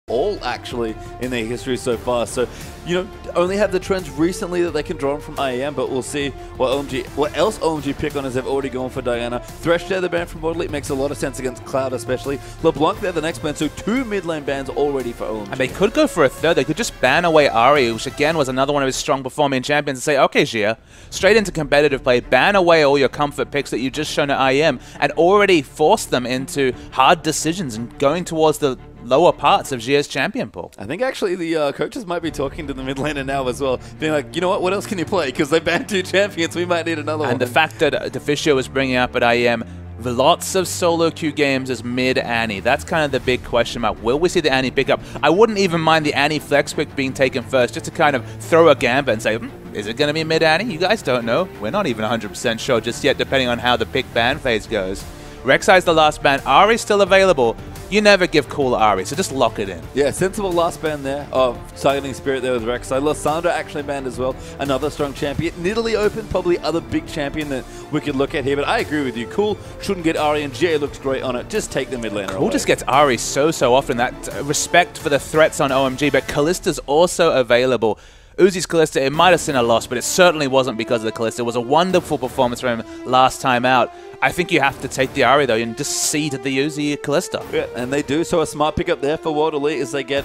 all actually in their history so far. So, you know, only have the trends recently that they can draw from IEM, but we'll see what else OMG pick on as they've already gone for Diana. Thresh there, the ban from Bodley, makes a lot of sense against Cloud especially. LeBlanc there, the next ban, so 2 mid lane bans already for OMG. And they could go for a third. They could just ban away Ahri, which again was another one of his strong performing champions, and say, okay, Xia, straight into competitive play, ban away all your comfort picks that you've just shown at IEM, and already force them into hard decisions and going towards the lower parts of Xia's champion pool. I think actually the coaches might be talking to the mid laner now as well, being like, you know what else can you play? Because they banned 2 champions, we might need another one. And the fact that Deficio was bringing up at IEM lots of solo queue games as mid Annie. That's kind of the big question mark. Will we see the Annie pick up? I wouldn't even mind the Annie flex pick being taken first, just to kind of throw a gambit and say, is it going to be mid Annie? You guys don't know. We're not even 100% sure just yet, depending on how the pick ban phase goes. Rek'Sai's the last ban. Ahri's still available. You never give cool Ahri, so just lock it in. Yeah, sensible last ban there. Oh, targeting Spirit there with Rek'Sai. Lysandra actually banned as well. Another strong champion. Nidalee open, probably other big champion that we could look at here, but I agree with you. Cool shouldn't get Ahri, and GA looks great on it. Just take the mid laner Cool away. just gets Ahri so often. That respect for the threats on OMG, but Kallista's also available. Uzi's Kalista, it might have seen a loss, but it certainly wasn't because of the Kalista. It was a wonderful performance from him last time out. I think you have to take the Ahri, though, and just cede the Uzi Kalista. Yeah, and they do. So a smart pickup there for World Elite is they get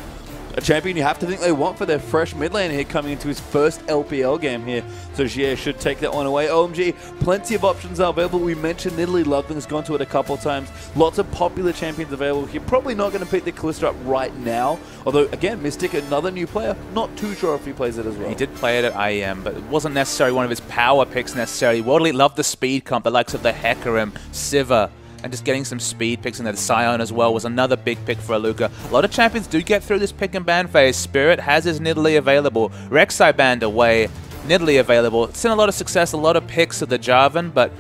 a champion you have to think they want for their fresh mid laner here coming into his first LPL game here. So Xia should take that one away. OMG, plenty of options are available. We mentioned Nidalee Loveland's gone to it a couple of times. Lots of popular champions available. You're probably not going to pick the Kalista up right now. Although, again, Mystic, another new player. Not too sure if he plays it as well. He did play it at IEM, but it wasn't necessarily one of his power picks necessarily. World Elite loved the speed comp, the likes of the Hecarim, Sivir, and just getting some speed picks in there. The Scion as well was another big pick for Aluka. A lot of champions do get through this pick and ban phase. Spirit has his Nidalee available. Rek'Sai banned away. Nidalee available. It's seen a lot of success, a lot of picks of the Jarvan, but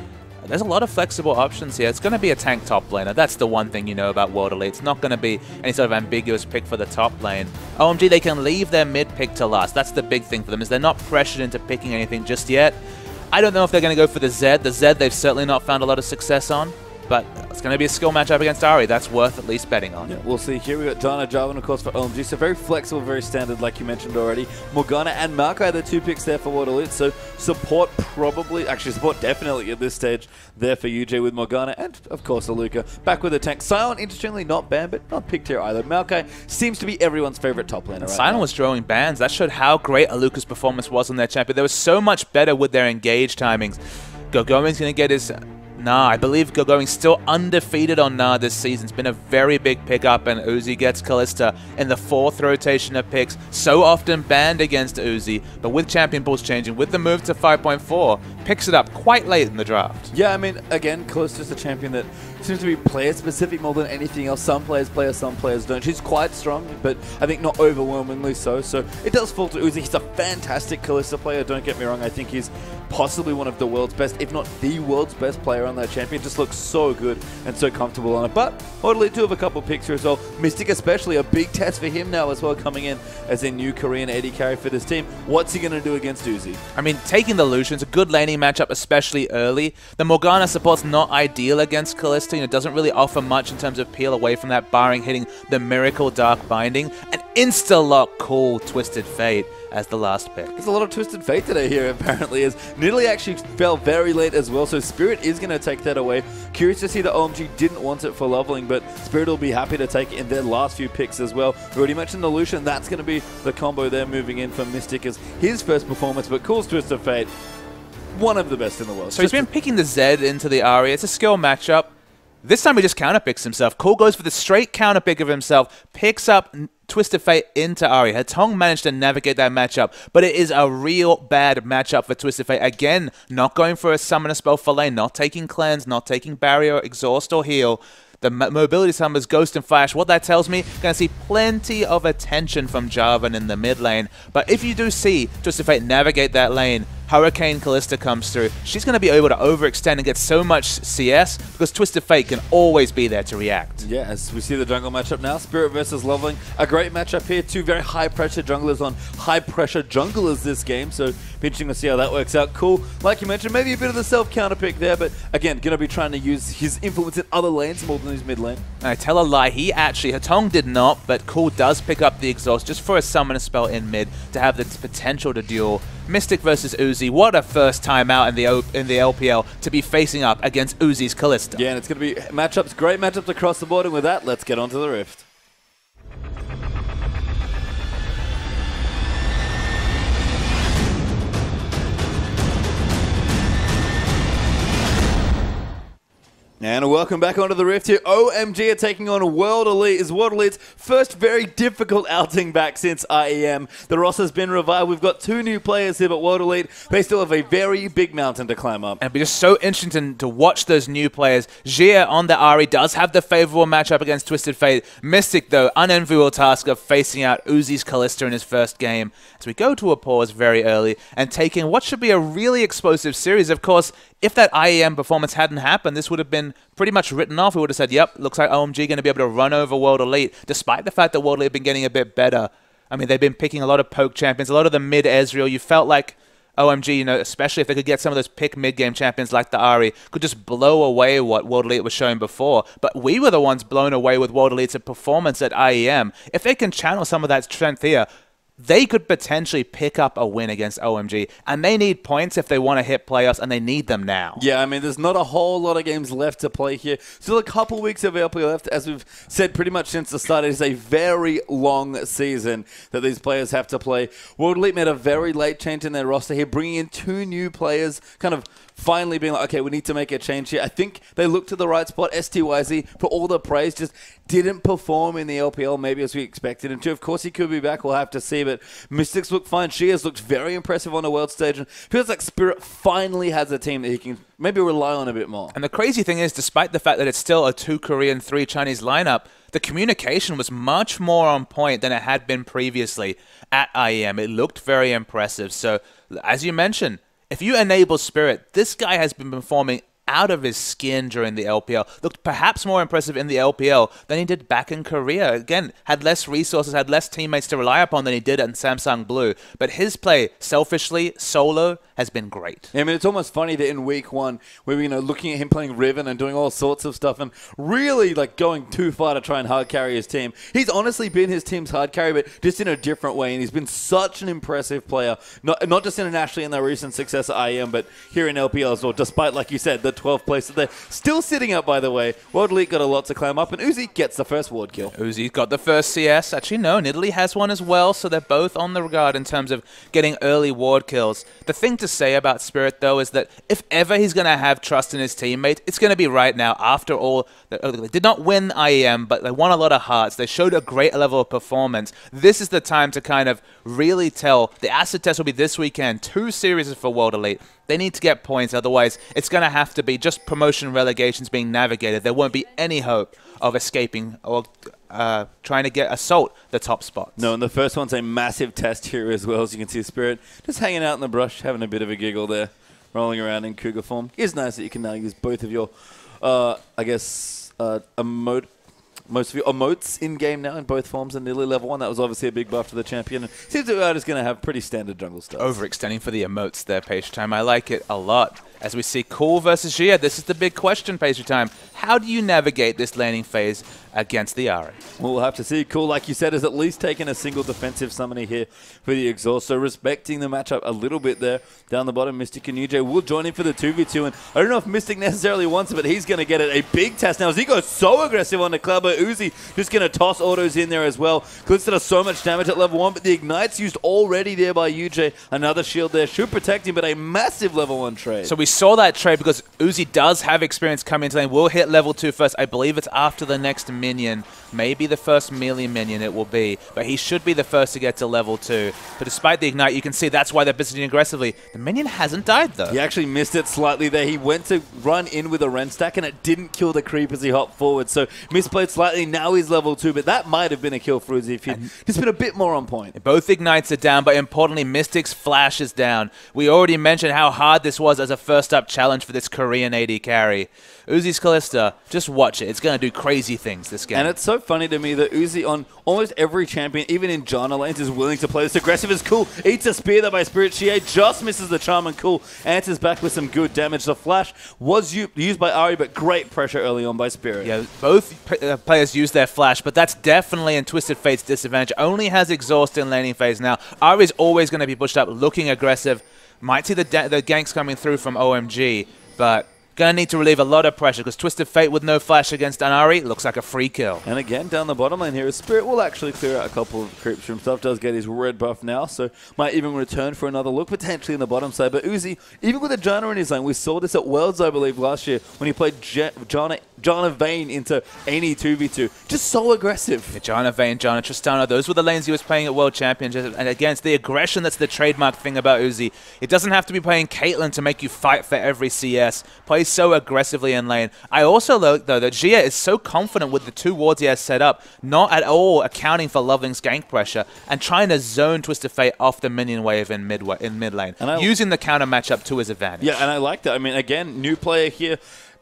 there's a lot of flexible options here. It's going to be a tank top laner. That's the one thing you know about World Elite. It's not going to be any sort of ambiguous pick for the top lane. OMG, they can leave their mid pick to last. That's the big thing for them, is they're not pressured into picking anything just yet. I don't know if they're going to go for the Zed. The Zed they've certainly not found a lot of success on. But it's going to be a skill matchup against Ahri. That's worth at least betting on. Yeah, we'll see. Here we got Diana, Jarvan, of course, for OMG. So very flexible, very standard, like you mentioned already. Morgana and Maokai, the 2 picks there for World Elite. So support probably, actually support definitely at this stage there for UJ with Morgana and, of course, Aluka. Back with the tank. Sion, interestingly, not banned, but not picked here either. Maokai seems to be everyone's favorite top laner right Sion now. was drawing bans. That showed how great Aluka's performance was on their champion. They were so much better with their engage timings. Gogomin's going to get his Nah, I believe Gogoing's still undefeated on Nah this season. It's been a very big pickup, and Uzi gets Kalista in the 4th rotation of picks. So often banned against Uzi, but with champion pools changing, with the move to 5.4, picks it up quite late in the draft. Yeah, I mean, again, Kalista's a champion that seems to be player-specific more than anything else. Some players play her, some players don't. She's quite strong, but I think not overwhelmingly so. So it does fall to Uzi. He's a fantastic Kalista player, don't get me wrong. I think he's possibly one of the world's best, if not the world's best player on that champion. Just looks so good and so comfortable on it. But World Elite do have a couple picks here as well. Mystic especially, a big test for him now as well, coming in as a new Korean AD carry for this team. What's he going to do against Uzi? I mean, taking the Lucian's a good laning matchup, especially early. The Morgana support's not ideal against Kalista. You know, doesn't really offer much in terms of peel away from that, barring hitting the Miracle Dark Binding. An insta-lock cool Twisted Fate as the last pick. There's a lot of Twisted Fate today here, apparently, as Nidalee actually fell very late as well, so Spirit is going to take that away. Curious to see that OMG didn't want it for leveling, but Spirit will be happy to take it in their last few picks as well. We already mentioned the Lucian. That's going to be the combo there moving in for Mystic as his first performance, but cool Twisted Fate, one of the best in the world. So he's been picking the Zed into the Ahri. It's a skill matchup. This time he just counterpicks himself. Cool goes for the straight counterpick of himself, picks up Twisted Fate into Ahri. Hatong managed to navigate that matchup, but it is a real bad matchup for Twisted Fate. Again, not going for a summoner spell for lane, not taking cleanse, not taking barrier, exhaust, or heal. The mobility summons Ghost and Flash. What that tells me, going to see plenty of attention from Jarvan in the mid lane. But if you do see Twisted Fate navigate that lane, Hurricane Callista comes through, she's going to be able to overextend and get so much CS because Twisted Fate can always be there to react. Yeah, as we see the jungle matchup now, Spirit versus Loveling. A great matchup here. Two very high-pressure junglers on high-pressure junglers this game, so be interesting to see how that works out. Cool. Like you mentioned, maybe a bit of the self-counter pick there, but again, going to be trying to use his influence in other lanes more than his mid lane. I tell a lie, he actually, Hatong did not, but Cool does pick up the exhaust just for a summoner spell in mid to have the potential to duel. Mystic versus Uzi, what a first time out in the LPL to be facing up against Uzi's Callista. Yeah, and it's going to be matchups, great matchups across the board, and with that, let's get on to the Rift. And welcome back onto the Rift here. OMG are taking on World Elite. It's World Elite's first very difficult outing back since IEM. The roster's been revived. We've got two new players here, but World Elite, they still have a very big mountain to climb up. And it'll be just so interesting to watch those new players. Jia on the Ahri does have the favorable matchup against Twisted Fate. Mystic, though, unenviable task of facing out Uzi's Callista in his first game. As we go to a pause very early and taking what should be a really explosive series. Of course, if that IEM performance hadn't happened, this would have been pretty much written off. We would have said, yep, looks like OMG going to be able to run over World Elite, despite the fact that World Elite have been getting a bit better. I mean, they've been picking a lot of poke champions, a lot of the mid-Ezreal. You felt like OMG, you know, especially if they could get some of those pick mid-game champions like the Ahri, could just blow away what World Elite was showing before. But we were the ones blown away with World Elite's performance at IEM. If they can channel some of that strength here, they could potentially pick up a win against OMG, and they need points if they want to hit playoffs, and they need them now. Yeah, I mean, there's not a whole lot of games left to play here. Still a couple weeks of LPL left. As we've said pretty much since the start, it is a very long season that these players have to play. World Elite made a very late change in their roster here, bringing in two new players, kind of finally being like, okay, we need to make a change here. I think they looked to the right spot. STYZ, for all the praise, just didn't perform in the LPL maybe as we expected him to. Of course, he could be back. We'll have to see, but Mystics look fine. She has looked very impressive on the world stage, and feels like Spirit finally has a team that he can maybe rely on a bit more. And the crazy thing is, despite the fact that it's still a 2 Korean, 3 Chinese lineup, the communication was much more on point than it had been previously at IEM. It looked very impressive. So, as you mentioned, if you enable Spirit, this guy has been performing out of his skin during the LPL. Looked perhaps more impressive in the LPL than he did back in Korea. Again, had less resources, had less teammates to rely upon than he did at Samsung Blue. But his play, selfishly, solo, has been great. Yeah, I mean, it's almost funny that in week one, we were, looking at him playing Riven and doing all sorts of stuff and really, going too far to try and hard carry his team. He's honestly been his team's hard carry, but just in a different way, and he's been such an impressive player, not just internationally in their recent success at IEM, but here in LPL as well, despite, like you said, the 12th place that they're still sitting at, by the way. World Elite got a lot to climb up, and Uzi gets the first ward kill. Uzi's got the first CS. Actually, no, Italy has one as well, so they're both on the regard in terms of getting early ward kills. The thing to say about Spirit, though, is that if ever he's going to have trust in his teammate, it's going to be right now. After all, they did not win IEM, but they won a lot of hearts. They showed a great level of performance. This is the time to kind of really tell. The acid test will be this weekend. 2 series for World Elite. They need to get points, otherwise it's going to have to be just promotion relegations being navigated. There won't be any hope of escaping or trying to assault the top spots. No, and the first one's a massive test here as well. As you can see, Spirit just hanging out in the brush, having a bit of a giggle there, rolling around in cougar form. It's nice that you can now use both of your, most of your emotes in-game now in both forms in nearly level 1. That was obviously a big buff to the champion. And seems that we're just going to have pretty standard jungle stuff. Overextending for the emotes there, Page Time. I like it a lot. As we see Cool versus Jia, this is the big question, Page Time. How do you navigate this laning phase against the Ahri? Well, we'll have to see. Cool, like you said, has at least taken a single defensive summoner here for the exhaust. So respecting the matchup a little bit there. Down the bottom, Mystic and UJ will join in for the 2v2. And I don't know if Mystic necessarily wants it, but he's going to get it. A big test now as he goes so aggressive on the Cloud, but Uzi just going to toss autos in there as well. Callista does so much damage at level 1, but the Ignite's used already there by UJ. Another shield there should protect him, but a massive level 1 trade. So we saw that trade because Uzi does have experience coming into lane. Will hit level 2 first. I believe it's after the next minion. Maybe the first melee minion it will be. But he should be the first to get to level 2. But despite the ignite, you can see that's why they're positioning aggressively. The minion hasn't died, though. He actually missed it slightly there. He went to run in with a Ren stack, and it didn't kill the creep as he hopped forward. So misplayed slightly. Now he's level 2, but that might have been a kill for Uzi if he'd just been a bit more on point. Both ignites are down, but importantly, Mystic's flash is down. We already mentioned how hard this was as a first-up challenge for this Korean AD carry. Uzi's Kalista, just watch it. It's going to do crazy things this game. And it's so funny to me that Uzi on almost every champion, even in Janna lanes, is willing to play this aggressive as Cool. Eats a spear there by Spirit. Xie just misses the charm, and Cool answers back with some good damage. The flash was used by Ari, but great pressure early on by Spirit. Yeah, both players use their flash, but that's definitely in Twisted Fate's disadvantage. Only has exhaust in laning phase now. Ari's always going to be pushed up, looking aggressive. Might see the ganks coming through from OMG, but gonna need to relieve a lot of pressure because Twisted Fate with no flash against Anari looks like a free kill. And again, down the bottom lane here, Spirit will actually clear out a couple of creeps from stuff. Does get his red buff now, so might even return for another look, potentially in the bottom side. But Uzi, even with a Janna in his lane, we saw this at Worlds, I believe, last year when he played Janna Vayne into any 2v2. Just so aggressive. Yeah, Janna Vayne, Janna Tristana, those were the lanes he was playing at World Championships. And again, it's the aggression that's the trademark thing about Uzi. It doesn't have to be playing Caitlyn to make you fight for every CS. Plays so aggressively in lane. I also like, though, that Xie is so confident with the 2 wards he has set up, not at all accounting for Loveling's gank pressure, and trying to zone Twisted Fate off the minion wave in mid lane, using the counter matchup to his advantage. Yeah, and I like that. I mean, again, new player here.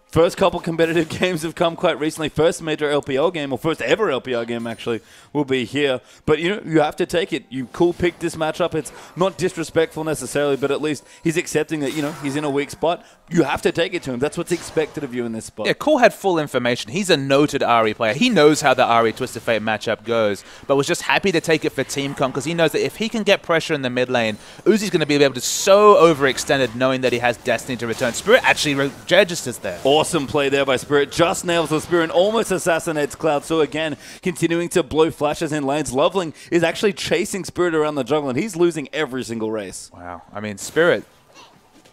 First couple competitive games have come quite recently. First major LPL game, or first ever LPL game actually, will be here. But you have to take it. You Cool picked this matchup. It's not disrespectful necessarily, but at least he's accepting that he's in a weak spot. You have to take it to him. That's what's expected of you in this spot. Yeah, Cool had full information. He's a noted Ari player. He knows how the Ari Twisted Fate matchup goes, but was just happy to take it for team comp because he knows that if he can get pressure in the mid lane, Uzi's going to be able to so overextended knowing that he has Destiny to return. Spirit actually registers there. Awesome play there by Spirit. Just nails the Spirit and almost assassinates Cloud. So again, continuing to blow flashes in lanes. Loveling is actually chasing Spirit around the jungle, and he's losing every single race. Wow. I mean, Spirit,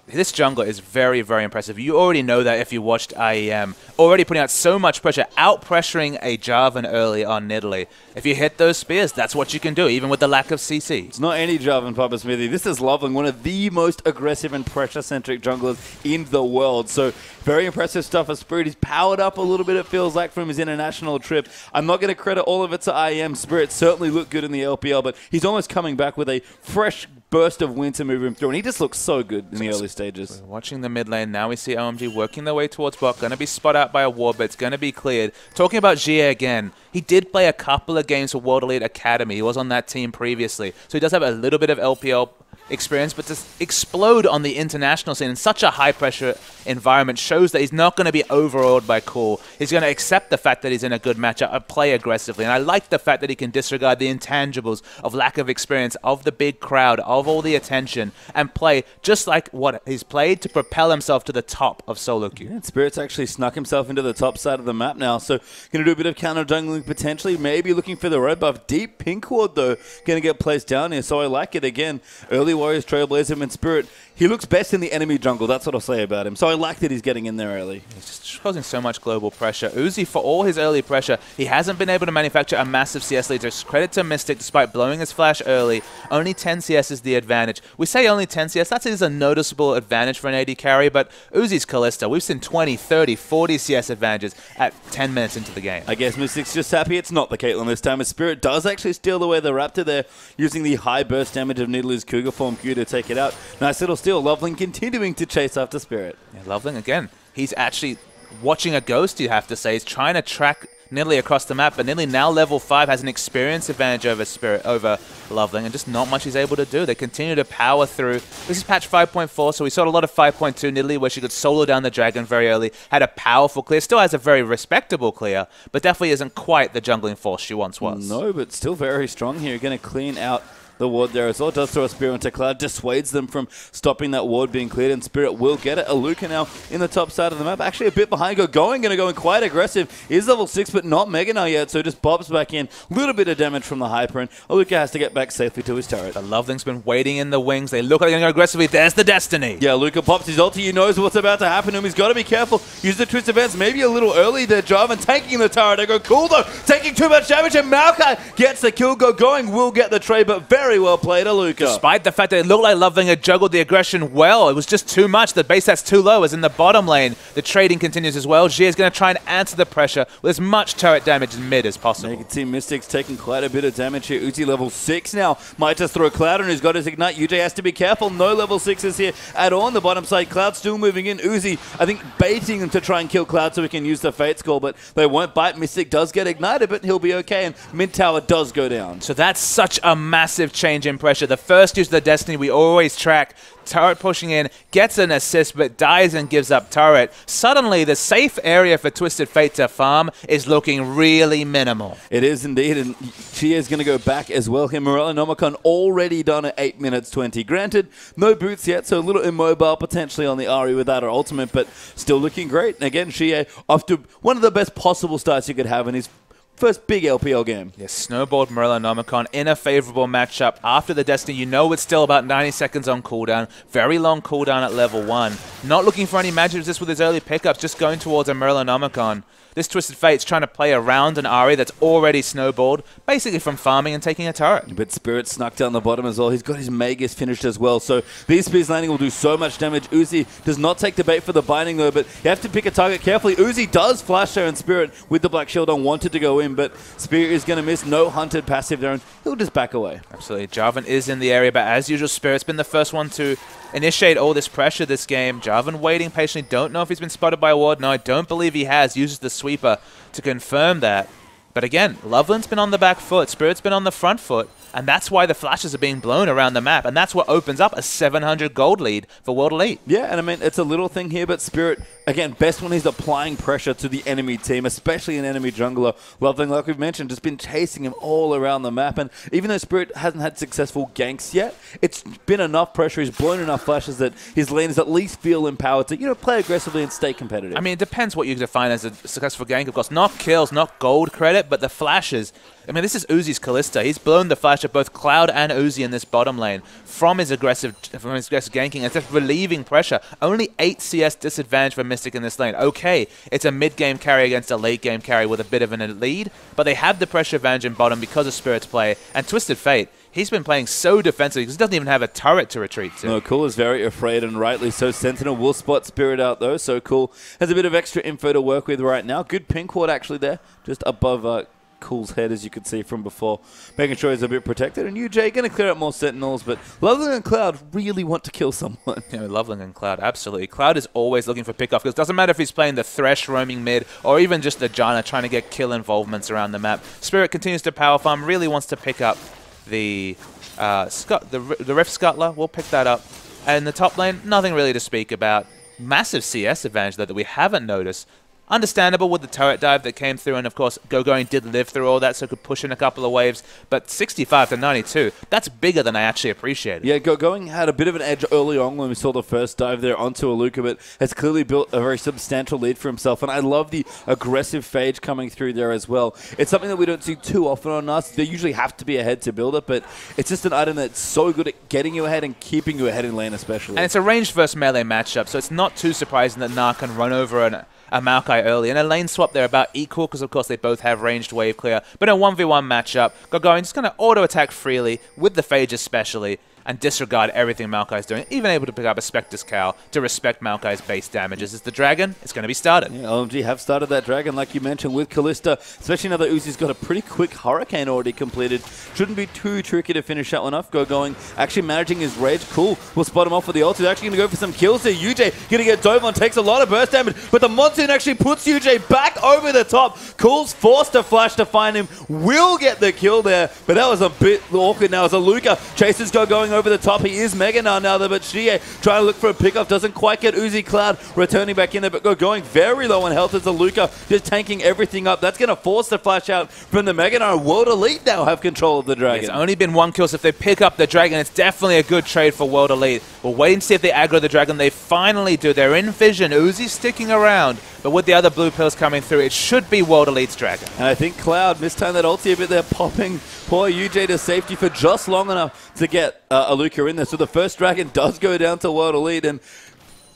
this jungler is very, very impressive. You already know that if you watched IEM. Already putting out so much pressure, out-pressuring a Jarvan early on Nidalee. If you hit those spears, that's what you can do, even with the lack of CC. It's not any Jarvan, Papa Smithy. This is Loveling, one of the most aggressive and pressure-centric junglers in the world. So very impressive stuff for Spirit. He's powered up a little bit, it feels like, from his international trip. I'm not going to credit all of it to IEM. Spirit certainly looked good in the LPL, but he's almost coming back with a fresh burst of wind to move him through, and he just looks so good in the early stages. We're watching the mid lane. Now we see OMG working their way towards bot. Going to be spot out by a ward, but it's going to be cleared. Talking about Xie again, he did play a couple of games for World Elite Academy. He was on that team previously, so he does have a little bit of LPL experience, but to explode on the international scene in such a high-pressure environment shows that he's not going to be overawed by Cool. He's going to accept the fact that he's in a good matchup and play aggressively. And I like the fact that he can disregard the intangibles of lack of experience, of the big crowd, of all the attention, and play just like what he's played to propel himself to the top of solo queue. Yeah, Spirit's actually snuck himself into the top side of the map now, so going to do a bit of counter jungling potentially, maybe looking for the red buff. Deep pink ward, though, going to get placed down here, so I like it again. Early Warriors, Trailblazer, and Spirit, he looks best in the enemy jungle. That's what I'll say about him. So I like that he's getting in there early. He's just causing so much global pressure. Uzi, for all his early pressure, he hasn't been able to manufacture a massive CS lead. Credit to Mystic, despite blowing his flash early. Only 10 CS is the advantage. We say only 10 CS. That is a noticeable advantage for an AD carry, but Uzi's Kalista, we've seen 20, 30, 40 CS advantages at 10 minutes into the game. I guess Mystic's just happy it's not the Caitlyn this time, as Spirit does actually steal away the Raptor there, using the high burst damage of Nidalee's Cougar form Q to take it out. Nice little steal. Loveling continuing to chase after Spirit. Yeah, Loveling, again, he's actually watching a ghost, you have to say. He's trying to track Nidalee across the map, but Nidalee now level 5 has an experience advantage over Loveling, and just not much he's able to do. They continue to power through. This is patch 5.4, so we saw a lot of 5.2 Nidalee where she could solo down the dragon very early, had a powerful clear, still has a very respectable clear, but definitely isn't quite the jungling force she once was. No, but still very strong here. Going to clean out the ward there as well. Does throw a spear into Cloud, dissuades them from stopping that ward being cleared, and Spirit will get it. Aluka now in the top side of the map, actually a bit behind, going to go in quite aggressive. Is level 6, but not Mega now yet, so just bobs back in. A little bit of damage from the Hyper, and Aluka has to get back safely to his turret. The Loveling's been waiting in the wings. They look like they're going to go aggressively. There's the Destiny. Yeah, Aluka pops his ulti. He knows what's about to happen to him. He's got to be careful. Use the Twist Events maybe a little early there, Jarvan taking the turret. They go cool though, taking too much damage, and Maokai gets the kill. Going will get the trade, but very well played, Aluka. Despite the fact that it looked like Loveling had juggled the aggression well, it was just too much. The base that's too low is in the bottom lane. The trading continues as well. Xia is going to try and answer the pressure with as much turret damage in mid as possible. You can see Mystic's taking quite a bit of damage here. Uzi level 6 now. Might just throw Cloud on who's got his Ignite. UJ has to be careful. No level 6s here at all on the bottom side. Cloud still moving in. Uzi, I think, baiting him to try and kill Cloud so he can use the Fate Skull, but they won't bite. Mystic does get ignited, but he'll be okay, and mid tower does go down. So that's such a massive change in pressure. The first use of the Destiny we always track. Turret pushing in, gets an assist, but dies and gives up turret. Suddenly, the safe area for Twisted Fate to farm is looking really minimal. It is indeed, and she is going to go back as well here. Morellonomicon already done at 8 minutes 20. Granted, no boots yet, so a little immobile potentially on the Ahri without her ultimate, but still looking great. And again, she after one of the best possible starts you could have in his first big LPL game. Yes, snowballed Morellonomicon in a favorable matchup. After the Destiny, you know it's still about 90 seconds on cooldown. Very long cooldown at level 1. Not looking for any magic resist with his early pickups, just going towards a Morellonomicon. This Twisted Fate's trying to play around an Ahri that's already snowballed, basically from farming and taking a turret. But Spirit snuck down the bottom as well. He's got his Magus finished as well, so these spears landing will do so much damage. Uzi does not take the bait for the binding though, but you have to pick a target carefully. Uzi does flash there, and Spirit with the Black Shield on wanted to go in, but Spirit is going to miss. No hunted passive there, and he'll just back away. Absolutely. Jarvan is in the area, but as usual, Spirit's been the first one to initiate all this pressure this game. Jarvan waiting patiently. Don't know if he's been spotted by a ward. No, I don't believe he has. Uses the sweeper to confirm that. But again, Loveland's been on the back foot. Spirit's been on the front foot. And that's why the flashes are being blown around the map. And that's what opens up a 700 gold lead for World Elite. Yeah, and I mean, it's a little thing here, but Spirit, again, best when he's applying pressure to the enemy team, especially an enemy jungler. Loveling, like we've mentioned, just been chasing him all around the map. And even though Spirit hasn't had successful ganks yet, it's been enough pressure. He's blown enough flashes that his laners at least feel empowered to, play aggressively and stay competitive. I mean, it depends what you define as a successful gank. Of course, not kills, not gold credit, but the flashes. I mean, this is Uzi's Kalista. He's blown the flash of both Cloud and Uzi in this bottom lane from his aggressive ganking and just relieving pressure. Only 8 CS disadvantage for Mystic in this lane. Okay, it's a mid-game carry against a late-game carry with a bit of a lead, but they have the pressure advantage in bottom because of Spirit's play. And Twisted Fate, he's been playing so defensively because he doesn't even have a turret to retreat to. No, Cool is very afraid, and rightly so. Sentinel will spot Spirit out, though, so Cool has a bit of extra info to work with right now. Good pink ward, actually, there, just above Cool's head, as you could see from before, making sure he's a bit protected. And UJ going to clear up more Sentinels, but Loveling and Cloud really want to kill someone. Yeah, Loveling and Cloud, absolutely. Cloud is always looking for pickoff, because it doesn't matter if he's playing the Thresh roaming mid, or even just the Janna trying to get kill involvements around the map. Spirit continues to power farm, really wants to pick up the Rift Scuttler. We'll pick that up. And the top lane, nothing really to speak about. Massive CS advantage, though, that we haven't noticed. Understandable with the turret dive that came through, and of course, Going did live through all that, so could push in a couple of waves. But 65 to 92, that's bigger than I actually appreciated. Yeah, Going had a bit of an edge early on when we saw the first dive there onto Aluka, but has clearly built a very substantial lead for himself. And I love the aggressive phage coming through there as well. It's something that we don't see too often on us. They usually have to be ahead to build it, but it's just an item that's so good at getting you ahead and keeping you ahead in lane especially. And it's a ranged versus melee matchup, so it's not too surprising that Nar can run over a Maokai early. And a lane swap, they're about equal because, of course, they both have ranged wave clear. But in a 1v1 matchup, Going just going to auto-attack freely, with the Phage especially, and disregard everything Maokai's doing, even able to pick up a Spectre's Cow to respect Maokai's base damages. Is the Dragon? It's going to be started. Yeah, OMG have started that Dragon, like you mentioned, with Kalista, especially now that Uzi's got a pretty quick Hurricane already completed. Shouldn't be too tricky to finish that one off. Going actually managing his rage. Cool. We'll spot him off with the ult. He's actually going to go for some kills there. UJ going to get dove on, takes a lot of burst damage, but the Monsoon actually puts UJ back over the top. Cool's forced to flash to find him. Will get the kill there, but that was a bit awkward now as Aluka chases Going over the top. He is Mega now, though, but Xie trying to look for a pickoff. Doesn't quite get Uzi Cloud returning back in there, but going very low on health as Luca just tanking everything up. That's going to force the flash out from the Mega Knight. World Elite now have control of the Dragon. It's only been 1 kill, so if they pick up the Dragon, it's definitely a good trade for World Elite. We'll wait and see if they aggro the Dragon. They finally do. They're in vision. Uzi's sticking around, but with the other blue pills coming through, it should be World Elite's Dragon. And I think Cloud mistimed that ulti a bit there, popping poor UJ to safety for just long enough to get Aluka in there. So the first Dragon does go down to World Elite, and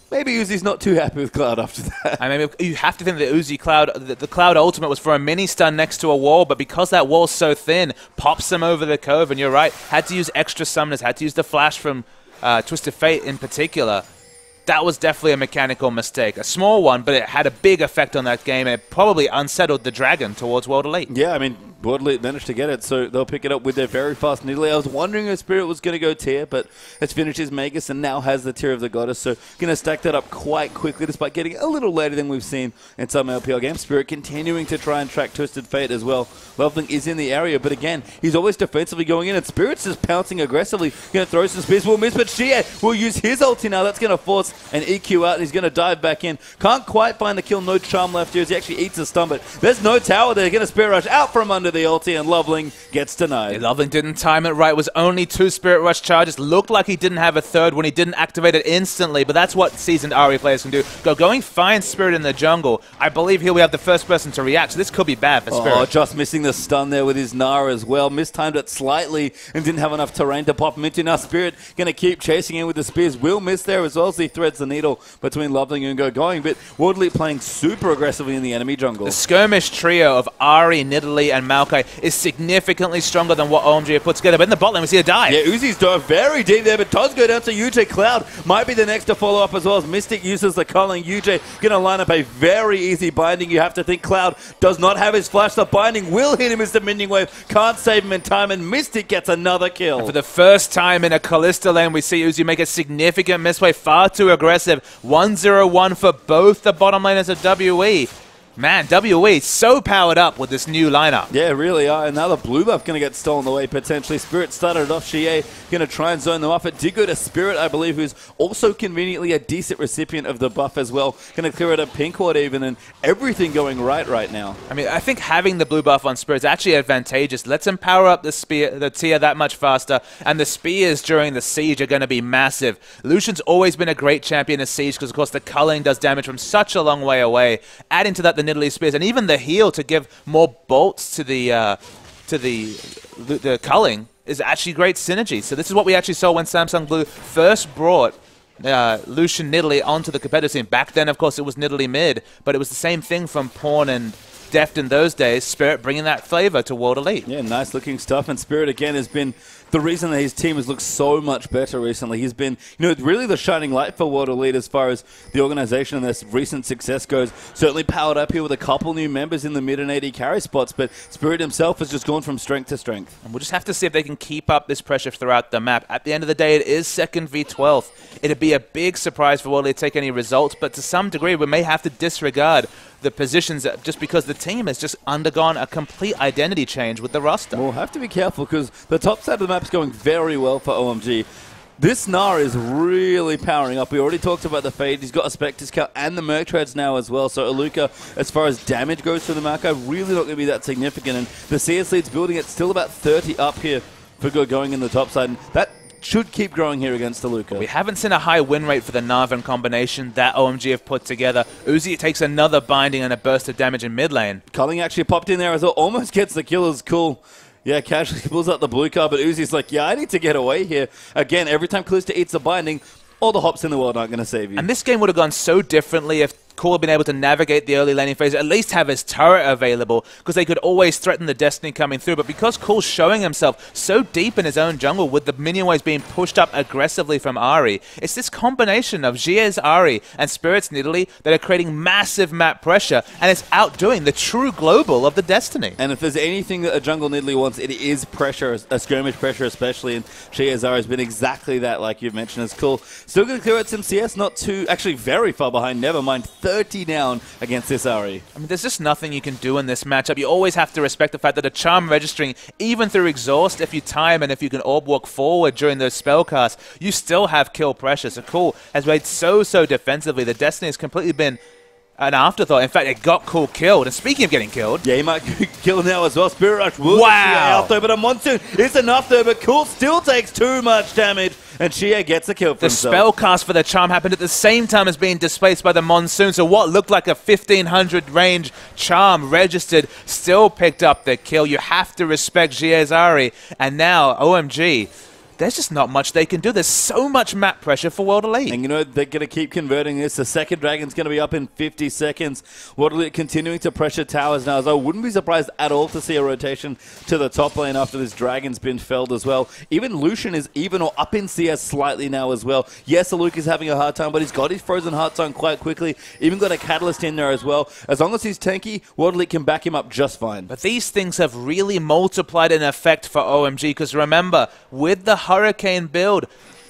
maybe Uzi's not too happy with Cloud after that. I mean, you have to think that Uzi Cloud, the Cloud ultimate was for a mini stun next to a wall, but because that wall's so thin, pops them over the cove, and you're right, had to use extra summoners, had to use the flash from Twisted Fate in particular. That was definitely a mechanical mistake. A small one, but it had a big effect on that game, and it probably unsettled the Dragon towards World Elite. Yeah, I mean, World Elite managed to get it, so they'll pick it up with their very fast Nidalee. I was wondering if Spirit was going to go tier, but it's finished his Magus and now has the tier of the Goddess, so going to stack that up quite quickly, despite getting a little later than we've seen in some LPL games. Spirit continuing to try and track Twisted Fate as well. Loveling is in the area, but again, he's always defensively going in, and Spirit's just pouncing aggressively. Going to throw some spears, will miss, but Xie will use his ulti now. That's going to force an EQ out, and he's going to dive back in. Can't quite find the kill, no charm left here as he actually eats a stun, but there's no tower there. Going to Spirit Rush out from under the ulti, and Loveling gets denied. Yeah, Loveling didn't time it right. It was only 2 Spirit Rush charges. Looked like he didn't have a third when he didn't activate it instantly, but that's what seasoned Ahri players can do. Going find Spirit in the jungle. I believe he'll be the first person to react, so this could be bad for Spirit. Oh, just missing the stun there with his Nara as well. Mistimed it slightly and didn't have enough terrain to pop him into. Now Spirit going to keep chasing in with the spears. Will miss there as well as he threads the needle between Loveling and going, but World Elite playing super aggressively in the enemy jungle. The skirmish trio of Ahri, Nidalee, and Maokai is significantly stronger than what OMG have put together. But in the bot lane, we see a dive. Yeah, Uzi's dove very deep there, but does go down to UJ. Cloud might be the next to follow up as well as Mystic uses the culling. UJ going to line up a very easy binding. You have to think Cloud does not have his flash. The binding will hit him as the minion wave. Can't save him in time, and Mystic gets another kill. And for the first time in a Kalista lane, we see Uzi make a significant misplay. Far too aggressive. 1-0-1 for both the bottom laners of WE. Man, WE so powered up with this new lineup. Yeah, really are. Another blue buff going to get stolen away potentially. Spirit started it off. Xie going to try and zone them off. It did go to Spirit, I believe, who's also conveniently a decent recipient of the buff as well. Going to clear it up pink ward even, and everything going right now. I mean, I think having the blue buff on Spirit is actually advantageous. Lets him power up the tier that much faster, and the spears during the siege are going to be massive. Lucian's always been a great champion in siege because, of course, the culling does damage from such a long way away. Adding to that the Nidalee spears and even the heal to give more bolts to the culling is actually great synergy. So this is what we actually saw when Samsung Blue first brought Lucian Nidalee onto the competitive scene. Back then, of course, it was Nidalee mid, but it was the same thing from Pawn and Deft in those days. Spirit bringing that flavor to World Elite. Yeah, nice looking stuff. And Spirit again has been the reason that his team has looked so much better recently. He's been, really the shining light for World Elite as far as the organization and this recent success goes. Certainly powered up here with a couple new members in the mid and AD carry spots, but Spirit himself has just gone from strength to strength. And we'll just have to see if they can keep up this pressure throughout the map. At the end of the day, it is 2nd v 12th. It'd be a big surprise for World Elite to take any results, but to some degree, we may have to disregard the positions just because the team has just undergone a complete identity change with the roster. We'll have to be careful because the top side of the map is going very well for OMG. This Nara is really powering up. We already talked about the Fade. He's got a Spectre's Cut and the Merc Treads now as well. So Aluka, as far as damage goes to the Maokai, really not going to be that significant. And the CS lead's building it still about 30 up here for going in the top side. And that should keep growing here against Aluka. We haven't seen a high win rate for the Narvan combination that OMG have put together. Uzi takes another binding and a burst of damage in mid lane. Culling actually popped in there as well. Almost gets the kill. Is cool. Yeah, casually pulls out the blue card, but Uzi's like, yeah, I need to get away here. Again, every time Kalista eats the binding, all the hops in the world aren't going to save you. And this game would have gone so differently if Cool had been able to navigate the early laning phase, at least have his turret available, because they could always threaten the Destiny coming through. But because Cool's showing himself so deep in his own jungle, with the minion waves being pushed up aggressively from Ahri, it's this combination of Xie's Ahri and Spirit's Nidalee that are creating massive map pressure, and it's outdoing the true global of the Destiny. And if there's anything that a jungle Nidalee wants, it is pressure, a skirmish pressure especially, and Xie's Ahri has been exactly that, like you've mentioned. It's cool. Still going to clear out some CS, not too, actually very far behind, never mind. 30 down against this Ahri. I mean, there's just nothing you can do in this matchup. You always have to respect the fact that a charm registering, even through exhaust, if you time and if you can orb walk forward during those spell casts, you still have kill pressure. So Cool has played so defensively. The Destiny has completely been an afterthought. In fact, it got Cool killed. And speaking of getting killed... Yeah, he might kill now as well. Spirit Rush will out though, but a Monsoon is enough though, but Cool still takes too much damage, and Xie gets a kill for himself. The spell cast for the charm happened at the same time as being displaced by the Monsoon, so what looked like a 1500 range charm registered still picked up the kill. You have to respect Xie's Ahri, and now OMG... there's just not much they can do. There's so much map pressure for World Elite. And you know, they're going to keep converting this. The second dragon's going to be up in 50 seconds. World Elite continuing to pressure towers now. So I wouldn't be surprised at all to see a rotation to the top lane after this dragon's been felled as well. Even Lucian is even or up in CS slightly now as well. Yes, Aluk is having a hard time, but he's got his Frozen Heart Zone quite quickly. Even got a Catalyst in there as well. As long as he's tanky, World Elite can back him up just fine. But these things have really multiplied in effect for OMG, because remember, with the Hurricane build,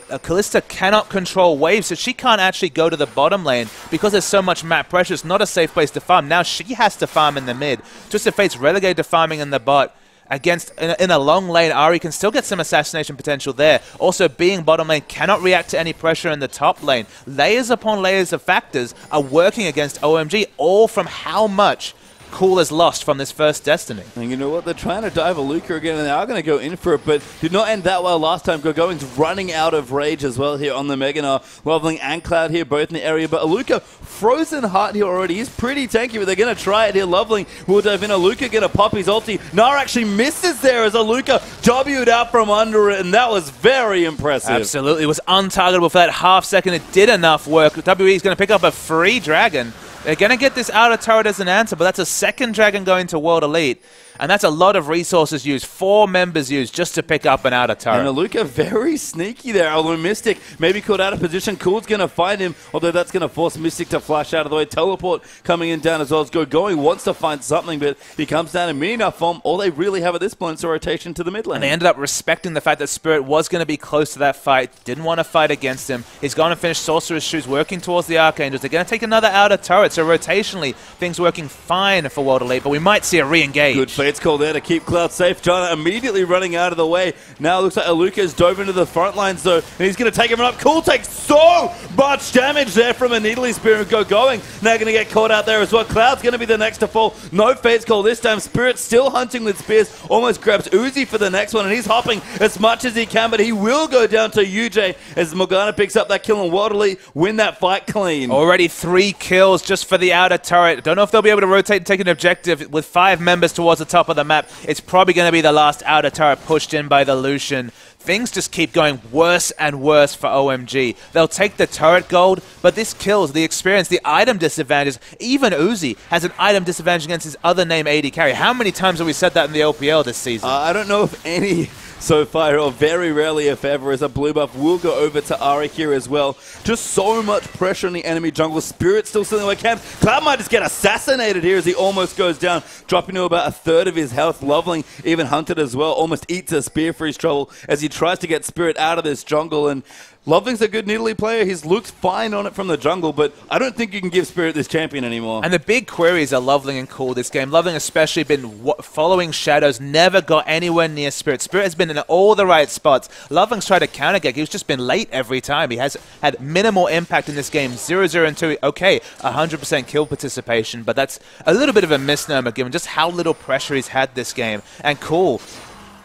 Kalista cannot control waves, so she can't actually go to the bottom lane because there's so much map pressure. It's not a safe place to farm. Now she has to farm in the mid. Twisted Fate's relegated to farming in the bot. Against in a long lane, Ahri can still get some assassination potential there. Also, being bottom lane cannot react to any pressure in the top lane. Layers upon layers of factors are working against OMG, all from how much Cool has lost from this first Destiny. And you know what? They're trying to dive a Luca again, and they are going to go in for it, but did not end that well last time. Gogoing's running out of rage as well here on the Mega Gnar. Loveling and Cloud here, both in the area, but Aluka, Frozen Heart here already. He's pretty tanky, but they're going to try it here. Loveling will dive in. Aluka going to pop his ulti. Gnar actually misses there as Aluka W'd out from under it, and that was very impressive. Absolutely. It was untargetable for that half second. It did enough work. WE is going to pick up a free dragon. They're going to get this outer turret as an answer, but that's a second dragon going to World Elite. And that's a lot of resources used, 4 members used just to pick up an outer turret. And Aluka very sneaky there, although Mystic maybe caught out of position. Cool's going to find him, although that's going to force Mystic to flash out of the way. Teleport coming in down as well as Gogoing wants to find something, but he comes down in mini enough form. All they really have at this point is a rotation to the mid lane. And they ended up respecting the fact that Spirit was going to be close to that fight, didn't want to fight against him. He's going to finish Sorcerer's Shoes, working towards the Archangels. They're going to take another outer turret, so rotationally, things working fine for World Elite, but we might see a re-engage. Good Fate's call there to keep Cloud safe. Jana immediately running out of the way. Now it looks like Aluka's dove into the front lines though, and he's going to take him up. Cool takes so much damage there from a Needly Spear and Gogoing. Now going to get caught out there as well. Cloud's going to be the next to fall. No Fate's call this time. Spirit still hunting with spears. Almost grabs Uzi for the next one, and he's hopping as much as he can, but he will go down to UJ as Morgana picks up that kill and World Elite win that fight clean. Already 3 kills just for the outer turret. Don't know if they'll be able to rotate and take an objective with 5 members towards the top of the map. It's probably going to be the last outer turret pushed in by the Lucian. Things just keep going worse and worse for OMG. They'll take the turret gold, but this kills the experience, the item disadvantages. Even Uzi has an item disadvantage against his other name AD carry. How many times have we said that in the LPL this season? I don't know if any so far, or very rarely if ever, as a blue buff will go over to Ahri here as well. Just so much pressure on the enemy jungle. Spirit still stealing away camp. Cloud might just get assassinated here as he almost goes down, dropping to about 1/3 of his health. Loveling even hunted as well, almost eats a spear for his trouble as he tries to get Spirit out of this jungle. And Loveling's a good Nidalee player. He's looked fine on it from the jungle, but I don't think you can give Spirit this champion anymore. And the big queries are Loveling and Cool this game. Loveling especially been following shadows, never got anywhere near Spirit. Spirit has been in all the right spots. Loveling's tried to counter-get. He's just been late every time. He has had minimal impact in this game. 0-0 and 2. Okay, 100% kill participation, but that's a little bit of a misnomer given just how little pressure he's had this game. And Cool,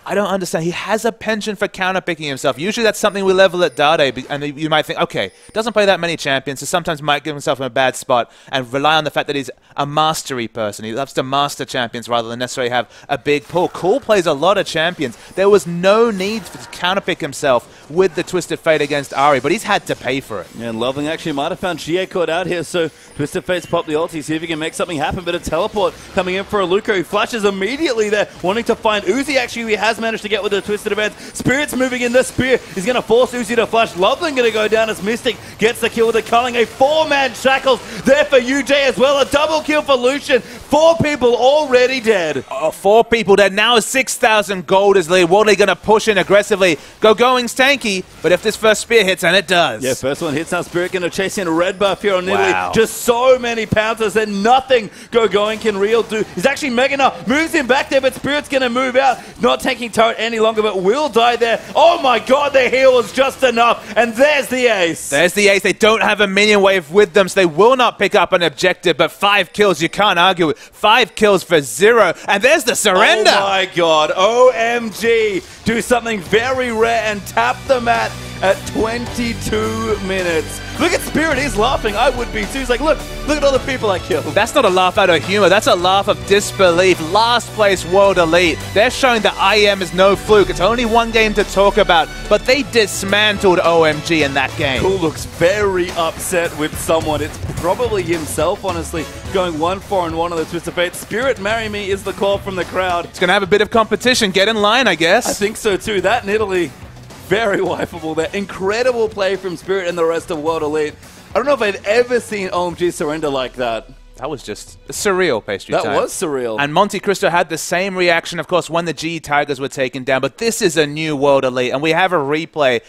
I don't understand. He has a penchant for counterpicking himself. Usually that's something we level at Dade, and you might think, okay, doesn't play that many champions, so sometimes might give himself in a bad spot and rely on the fact that he's a mastery person. He loves to master champions rather than necessarily have a big pull. Cool plays a lot of champions. There was no need to counterpick himself with the Twisted Fate against Ahri, but he's had to pay for it. Yeah, and Loveling actually might have found Xie caught out here, so Twisted Fate's pop the ulti, see if he can make something happen, but a teleport coming in for Aluka, who flashes immediately there, wanting to find Uzi. Actually, he has managed to get with the Twisted Advance. Spirit's moving in the spear. He's going to force Uzi to flash. Loveling going to go down as Mystic gets the kill with the culling. A 4-man shackles there for UJ as well. A double kill for Lucian. 4 people already dead. 4 people dead. Now 6,000 gold is lead. World Elite going to push in aggressively. Going's tanky, but if this first spear hits, and it does. Yeah, first one hits now. Spirit going to chase in a red buff here on Italy. Wow. Just so many pouncers and nothing Going can real do. He's actually Mega now. Moves him back there, but Spirit's going to move out. Not taking turret any longer, but will die there. Oh my god, the heal was just enough. And there's the ace. There's the ace. They don't have a minion wave with them, so they will not pick up an objective, but 5 kills, you can't argue with. 5 kills for 0. And there's the surrender. Oh my god. OMG. Do something very rare and tap the mat at 22 minutes. Look at Spirit, he's laughing. I would be too. He's like, look at all the people I killed. That's not a laugh out of humor. That's a laugh of disbelief. Last place World Elite. They're showing that IM is no fluke. It's only one game to talk about, but they dismantled OMG in that game. Cool looks very upset with someone. It's probably himself, honestly, going 1-4-1 on the Twist of Fate. Spirit, marry me is the call from the crowd. It's going to have a bit of competition. Get in line, I guess. I think so too. That in Italy, very wipeable there. Incredible play from Spirit and the rest of World Elite. I don't know if I've ever seen OMG surrender like that. That was just surreal, Pastry That time. was surreal. And Monte Cristo had the same reaction, of course, when the G Tigers were taken down. But this is a new World Elite, and we have a replay.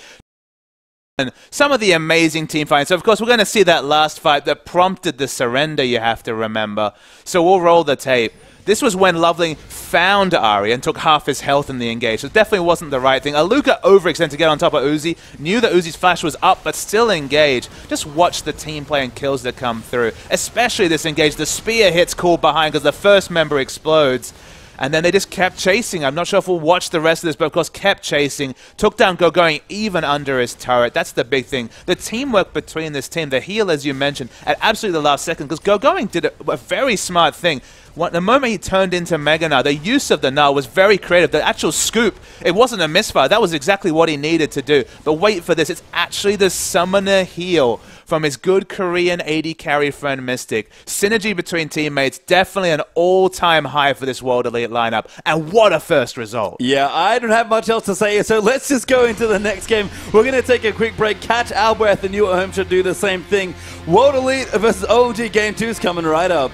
And some of the amazing team fights. So, of course, we're going to see that last fight that prompted the surrender, you have to remember. So we'll roll the tape. This was when Loveling found Ari and took half his health in the engage. So it definitely wasn't the right thing. Aluka overextended to get on top of Uzi. Knew that Uzi's flash was up, but still engaged. Just watch the team play and kills that come through. Especially this engage. The spear hits cool behind because the first member explodes. And then they just kept chasing. I'm not sure if we'll watch the rest of this, but of course kept chasing. Took down Going even under his turret. That's the big thing. The teamwork between this team, the heal, as you mentioned, at absolutely the last second, because Going did a very smart thing. The moment he turned into Mega Gnar, the use of the Gnar was very creative. The actual scoop, it wasn't a misfire. That was exactly what he needed to do. But wait for this. It's actually the summoner heal from his good Korean AD carry friend Mystic. Synergy between teammates, definitely an all-time high for this World Elite lineup. And what a first result. Yeah, I don't have much else to say, so let's just go into the next game. We're going to take a quick break, catch our breath, and you at home should do the same thing. World Elite versus OMG Game 2 is coming right up.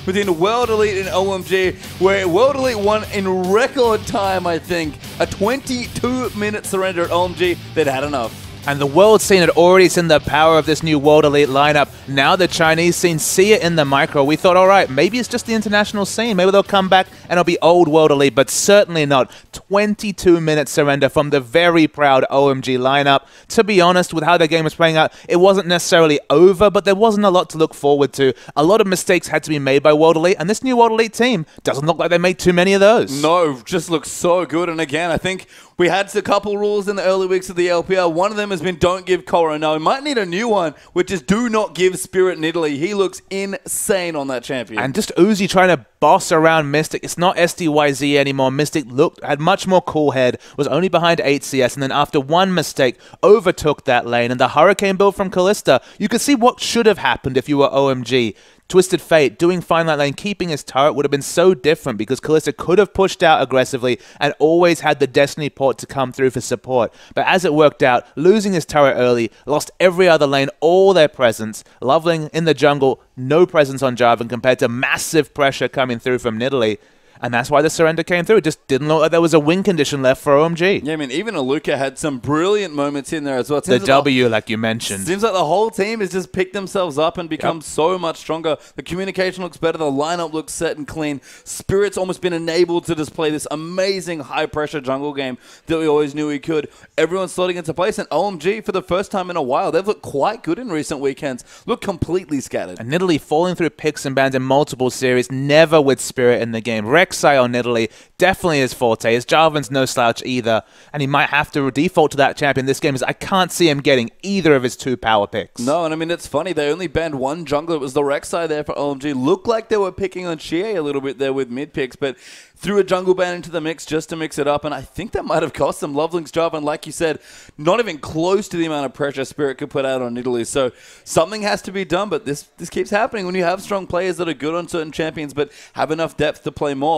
between World Elite and OMG, where World Elite won in record time, I think. A 22-minute surrender at OMG. They'd had enough. And the world scene had already seen the power of this new World Elite lineup. Now the Chinese scene see it in the micro. We thought, all right, maybe it's just the international scene. Maybe they'll come back and it'll be old World Elite, but certainly not. 22-minute surrender from the very proud OMG lineup. To be honest, with how their game was playing out, it wasn't necessarily over, but there wasn't a lot to look forward to. A lot of mistakes had to be made by World Elite, and this new World Elite team doesn't look like they made too many of those. No, just looks so good. And again, I think we had a couple rules in the early weeks of the LPL. One of them has been don't give Korra. Now, we might need a new one, which is do not give Spirit Nidalee. He looks insane on that champion. And just Uzi trying to boss around Mystic. It's not SDYZ anymore. Mystic had much more cool head, was only behind 8CS, and then after one mistake, overtook that lane. And the Hurricane build from Kalista, you could see what should have happened if you were OMG. Twisted Fate doing fine that lane, keeping his turret would have been so different because Kalista could have pushed out aggressively and always had the Destiny port to come through for support. But as it worked out, losing his turret early, lost every other lane, all their presence. Loveling in the jungle, no presence on Jarvan compared to massive pressure coming through from Nidalee. And that's why the surrender came through. It just didn't look like there was a win condition left for OMG. Yeah, I mean, even Aluka had some brilliant moments in there as well. The W, like you mentioned. Seems like the whole team has just picked themselves up and become so much stronger. The communication looks better. The lineup looks set and clean. Spirit's almost been enabled to just play this amazing high-pressure jungle game that we always knew he could. Everyone's slotting into place. And OMG, for the first time in a while, they've looked quite good in recent weekends. Look completely scattered. And Nidalee falling through picks and bans in multiple series, never with Spirit in the game. Rek'Sai on Nidalee, definitely his forte. His Jarvan's no slouch either, and he might have to default to that champion this game, as I can't see him getting either of his two power picks. No, and I mean, it's funny, they only banned one jungler. It was the Rek'Sai there for OMG. Looked like they were picking on Xie a little bit there with mid picks, but threw a jungle ban into the mix just to mix it up, and I think that might have cost them. Loveling's Jarvan, like you said, not even close to the amount of pressure Spirit could put out on Nidalee, so something has to be done, but this keeps happening when you have strong players that are good on certain champions but have enough depth to play more.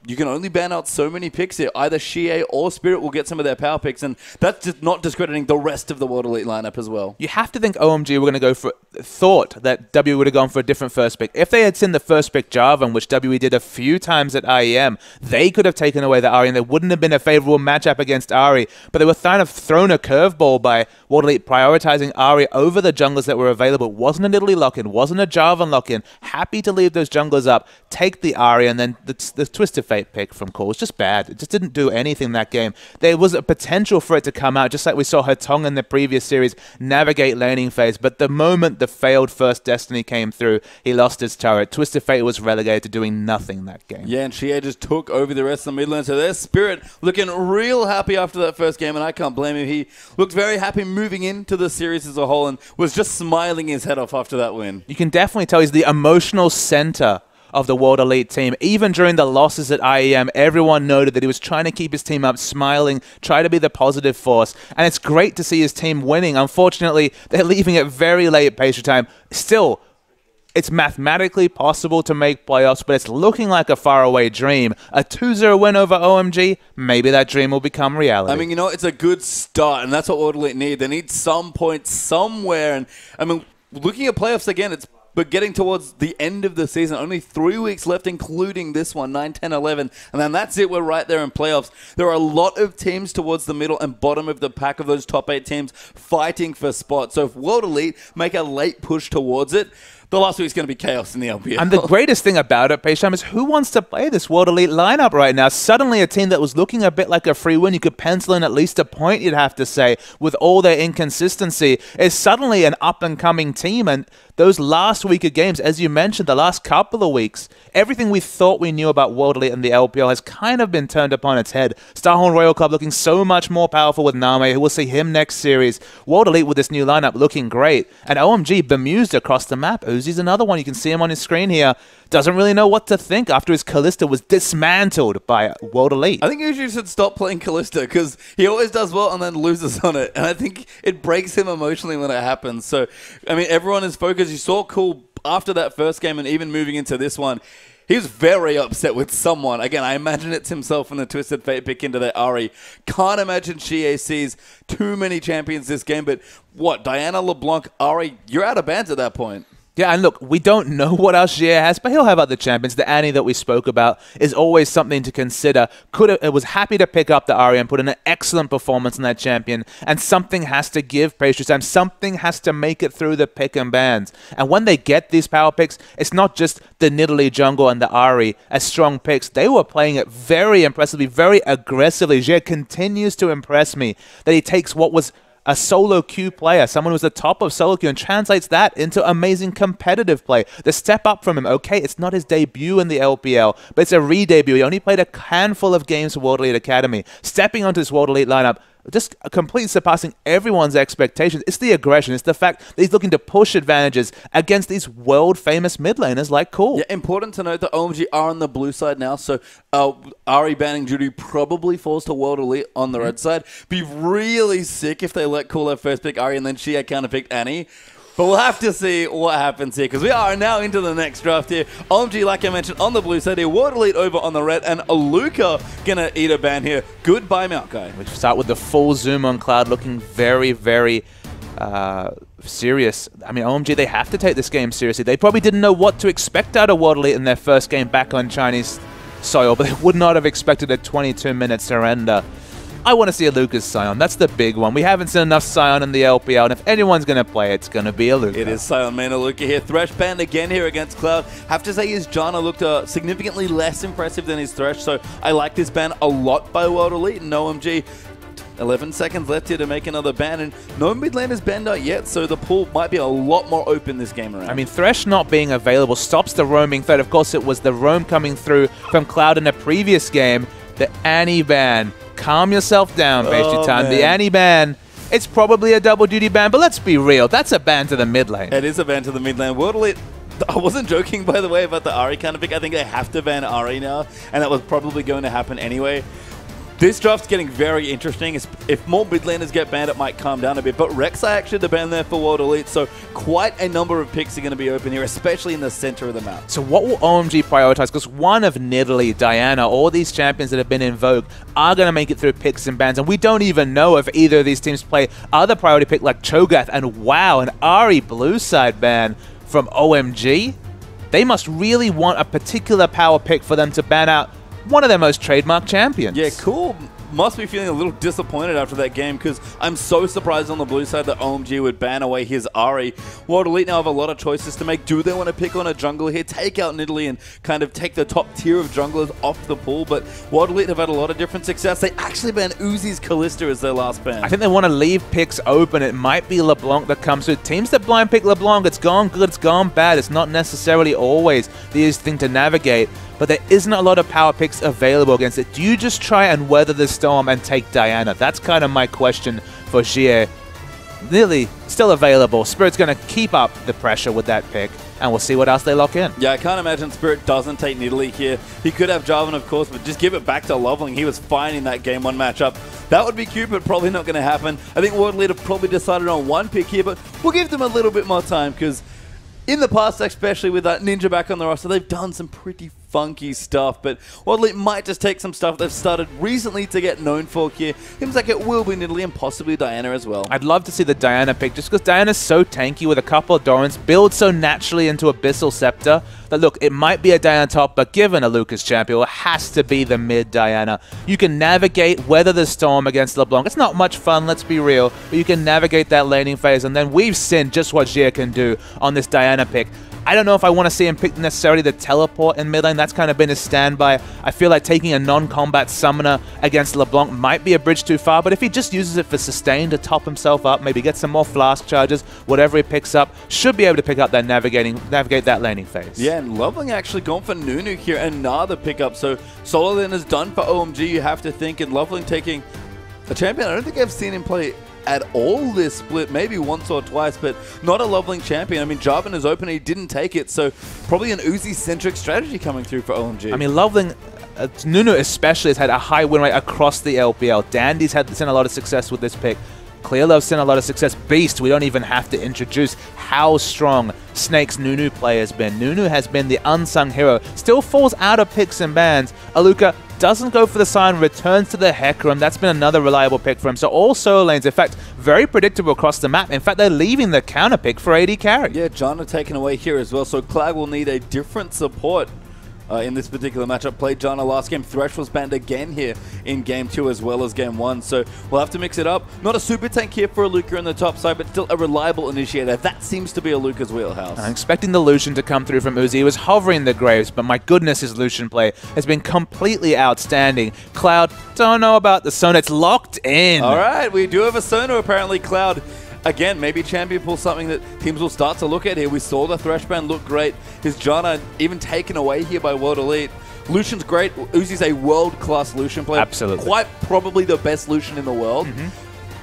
You can only ban out so many picks here. Either Xie or Spirit will get some of their power picks, and that's just not discrediting the rest of the World Elite lineup as well. You have to think OMG were going to go for... Thought that W would have gone for a different first pick. If they had seen the first pick Jarvan, which WE did a few times at IEM, they could have taken away the Ahri, and there wouldn't have been a favorable matchup against Ahri. But they were kind of thrown a curveball by World Elite prioritizing Ahri over the junglers that were available. It wasn't a Nidalee lock-in, wasn't a Jarvan lock-in. Happy to leave those junglers up, take the Ahri, and then the Twisted Fate pick from Core was just bad. It just didn't do anything that game. There was a potential for it to come out, just like we saw Hertong in the previous series navigate laning phase, but the moment the failed first Destiny came through, he lost his turret. Twisted Fate was relegated to doing nothing that game. Yeah, and Xie just took over the rest of the mid lane, so their Spirit looking real happy after that first game, and I can't blame him. He looked very happy moving into the series as a whole and was just smiling his head off after that win. You can definitely tell he's the emotional center of the World Elite team. Even during the losses at IEM, everyone noted that he was trying to keep his team up, smiling, try to be the positive force. And it's great to see his team winning. Unfortunately, they're leaving it very late Pacer time. Still, it's mathematically possible to make playoffs, but it's looking like a faraway dream. A 2-0 win over OMG, maybe that dream will become reality. I mean, you know, it's a good start, and that's what World Elite need. They need some points somewhere. And I mean, looking at playoffs again, but getting towards the end of the season, only 3 weeks left, including this one, 9, 10, 11. And then that's it. We're right there in playoffs. There are a lot of teams towards the middle and bottom of the pack of those top 8 teams fighting for spots. So if World Elite make a late push towards it, the last week's going to be chaos in the LPL. And the greatest thing about it, Paysham, is who wants to play this World Elite lineup right now? Suddenly a team that was looking a bit like a free win, you could pencil in at least a point, you'd have to say, with all their inconsistency, is suddenly an up-and-coming team. And those last week of games, as you mentioned, the last couple of weeks, everything we thought we knew about World Elite and the LPL has kind of been turned upon its head. Starhorn Royal Club looking so much more powerful with Name. We'll see him next series. World Elite with this new lineup looking great. And OMG bemused across the map. Uzi's another one. You can see him on his screen here. Doesn't really know what to think after his Kalista was dismantled by World Elite. I think Uzi should stop playing Kalista because he always does well and then loses on it. And I think it breaks him emotionally when it happens. So, I mean, everyone is focused. You saw Cool after that first game and even moving into this one. He was very upset with someone. Again, I imagine it's himself and the Twisted Fate pick into their Ahri. Can't imagine Xie sees too many champions this game. But what, Diana, LeBlanc, Ahri, you're out of bands at that point. Yeah, and look, we don't know what else Jie has, but he'll have other champions. The Annie that we spoke about is always something to consider. Was happy to pick up the Ahri and put in an excellent performance in that champion, and something has to give Pastry Sam. Something has to make it through the pick and bans. And when they get these power picks, it's not just the Nidalee jungle and the Ahri as strong picks. They were playing it very impressively, very aggressively. Jie continues to impress me that he takes what was a solo queue player, someone who's the top of solo queue, and translates that into amazing competitive play. The step up from him, okay, it's not his debut in the LPL, but it's a re-debut. He only played a handful of games for World Elite Academy. Stepping onto this World Elite lineup, just completely surpassing everyone's expectations. It's the aggression. It's the fact that he's looking to push advantages against these world-famous mid laners like Cool. Yeah, important to note that OMG are on the blue side now, so Ahri banning Judy probably falls to World Elite on the red side. Be really sick if they let Cool have first pick Ahri and then Shia counterpicked Annie. But we'll have to see what happens here, because we are now into the next draft here. OMG, like I mentioned, on the blue side here. World Elite over on the red, and Aluka gonna eat a ban here. Goodbye, Maokai. We start with the full zoom on Cloud, looking very, very serious. I mean, OMG, they have to take this game seriously. They probably didn't know what to expect out of World Elite in their first game back on Chinese soil, but they would not have expected a 22-minute surrender. I want to see Aluka's Sion. That's the big one. We haven't seen enough Sion in the LPL, and if anyone's going to play, it's going to be Aluka. It is Sion main Aluka here. Thresh banned again here against Cloud. Have to say his Janna looked significantly less impressive than his Thresh, so I like this ban a lot by World Elite and OMG. 11 seconds left here to make another ban, and no mid lane is banned out yet, so the pool might be a lot more open this game around. I mean, Thresh not being available stops the roaming threat. Of course, it was the roam coming through from Cloud in a previous game. The Annie ban. Calm yourself down, Pastry Time. The Annie ban, it's probably a double duty ban, but let's be real. That's a ban to the mid lane. It is a ban to the mid lane. World Elite, I wasn't joking, by the way, about the Ahri kind of pick. I think they have to ban Ahri now, and that was probably going to happen anyway. This draft's getting very interesting. If more mid laners get banned, it might calm down a bit. But Rek'Sai actually the ban there for World Elite, so quite a number of picks are going to be open here, especially in the center of the map. So what will OMG prioritize? Because one of Nidalee, Diana, all these champions that have been in vogue are going to make it through picks and bans, and we don't even know if either of these teams play other priority pick like Cho'Gath, and wow, an Ahri blue side ban from OMG. They must really want a particular power pick for them to ban out one of their most trademark champions. Yeah, Cool must be feeling a little disappointed after that game, because I'm so surprised on the blue side that OMG would ban away his Ahri. World Elite now have a lot of choices to make. Do they want to pick on a jungler here, take out Nidalee, and kind of take the top tier of junglers off the pool? But World Elite have had a lot of different success. They actually banned Uzi's Kalista as their last ban. I think they want to leave picks open. It might be LeBlanc that comes through. Teams that blind pick LeBlanc, it's gone good, it's gone bad. It's not necessarily always the easiest thing to navigate, but there isn't a lot of power picks available against it. Do you just try and weather the storm and take Diana? That's kind of my question for Jie. Lily, still available. Spirit's going to keep up the pressure with that pick, and we'll see what else they lock in. Yeah, I can't imagine Spirit doesn't take Nidalee here. He could have Jarvan, of course, but just give it back to Loveling. He was fine in that Game 1 matchup. That would be cute, but probably not going to happen. I think World Elite have probably decided on one pick here, but we'll give them a little bit more time, because in the past, especially with that Ninja back on the roster, they've done some pretty funky stuff, but World Elite might just take some stuff they've started recently to get known for here. Seems like it will be Nidalee and possibly Diana as well. I'd love to see the Diana pick, just because Diana's so tanky with a couple of Dorans, builds so naturally into Abyssal Scepter, that look, it might be a Diana top, but given Aluka's champion, it has to be the mid Diana. You can navigate, weather the storm against LeBlanc. It's not much fun, let's be real, but you can navigate that laning phase, and then we've seen just what Jie can do on this Diana pick. I don't know if I want to see him pick necessarily the teleport in mid lane. That's kind of been his standby. I feel like taking a non-combat summoner against LeBlanc might be a bridge too far, but if he just uses it for sustain to top himself up, maybe get some more flask charges, whatever he picks up, should be able to pick up that navigate that laning phase. Yeah, and Loveling actually gone for Nunu here, another pickup. So solo lane is done for OMG, you have to think, and Loveling taking a champion I don't think I've seen him play at all this split, maybe once or twice, but not a Loveling champion. I mean, Jarvan is open, he didn't take it, so probably an Uzi-centric strategy coming through for OMG. I mean, Loveling, Nunu especially, has had a high win rate across the LPL. Dandy's seen a lot of success with this pick. Clearlove's seen a lot of success. Beast, we don't even have to introduce how strong Snake's Nunu play has been. Nunu has been the unsung hero. Still falls out of picks and bans. Aluka, doesn't go for the Sion, returns to the Hecarim. That's been another reliable pick for him. So all solo lanes, in fact, very predictable across the map. In fact, they're leaving the counter pick for AD carry. Yeah, Janna taken away here as well, so Cloud will need a different support in this particular matchup. Played Janna last game. Thresh was banned again here in Game 2 as well as Game 1, so we'll have to mix it up. Not a super tank here for a Luca on the top side, but still a reliable initiator. That seems to be a Luca's wheelhouse. I'm expecting the Lucian to come through from Uzi. He was hovering the Graves, but my goodness, his Lucian play has been completely outstanding. Cloud, don't know about the Sona. It's locked in. All right, we do have a Sona apparently. Cloud, again, maybe Champion pulls something that teams will start to look at here. We saw the Thresh ban look great. His Janna even taken away here by World Elite. Lucian's great. Uzi's a world-class Lucian player. Absolutely. Quite probably the best Lucian in the world.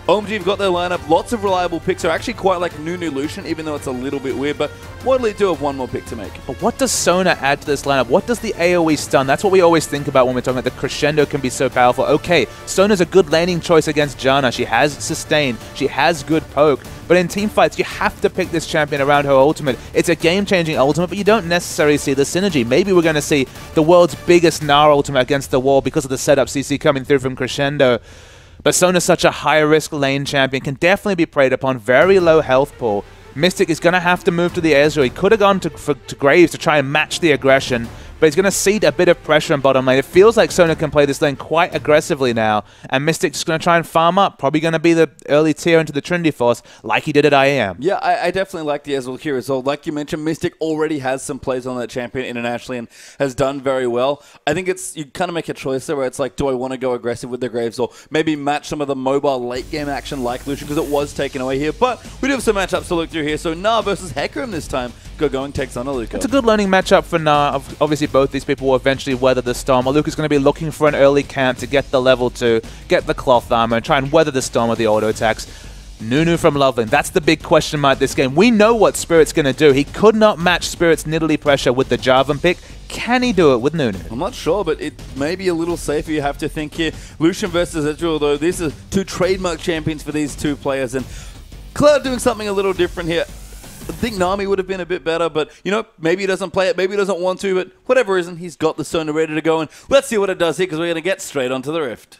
OMG have got their lineup. Lots of reliable picks. Are actually quite like Nunu Lucian, even though it's a little bit weird. But World Elite do have one more pick to make. But what does Sona add to this lineup? What does the AoE stun? That's what we always think about when we're talking about the crescendo can be so powerful. Okay, Sona's a good laning choice against Janna. She has sustain. She has good poke. But in team fights, you have to pick this champion around her ultimate. It's a game-changing ultimate, but you don't necessarily see the synergy. Maybe we're going to see the world's biggest Gnar ultimate against the wall because of the setup CC coming through from crescendo. But Sona's such a high-risk lane champion, can definitely be preyed upon, very low health pool. Mystic is going to have to move to the Ezreal. He could have gone to Graves to try and match the aggression, but he's going to cede a bit of pressure on bottom lane. It feels like Sona can play this lane quite aggressively now, and Mystic's going to try and farm up. Probably going to be the early tier into the Trinity Force, like he did at IAM. Yeah, I definitely like the Ezreal here as well. Like you mentioned, Mystic already has some plays on that champion internationally and has done very well. I think you kind of make a choice there where it's like, do I want to go aggressive with the Graves or maybe match some of the mobile late game action like Lucian, because it was taken away here. But we do have some matchups to look through here. So Gnar versus Hecarim this time. Going takes on Aluka. It's a good learning matchup for Gnar. Obviously, both these people will eventually weather the storm. Aluka's going to be looking for an early camp to get the level 2, get the cloth armor, and try and weather the storm with the auto attacks. Nunu from Loveland. That's the big question mark this game. We know what Spirit's going to do. He could not match Spirit's Nidalee pressure with the Jarvan pick. Can he do it with Nunu? I'm not sure, but it may be a little safer, you have to think here. Lucian versus Ezreal, though. These are two trademark champions for these two players, and Cloud doing something a little different here. I think Nami would have been a bit better, but, you know, maybe he doesn't play it, maybe he doesn't want to, but whatever reason, he's got the Sona ready to go, and let's see what it does here, because we're going to get straight onto the Rift.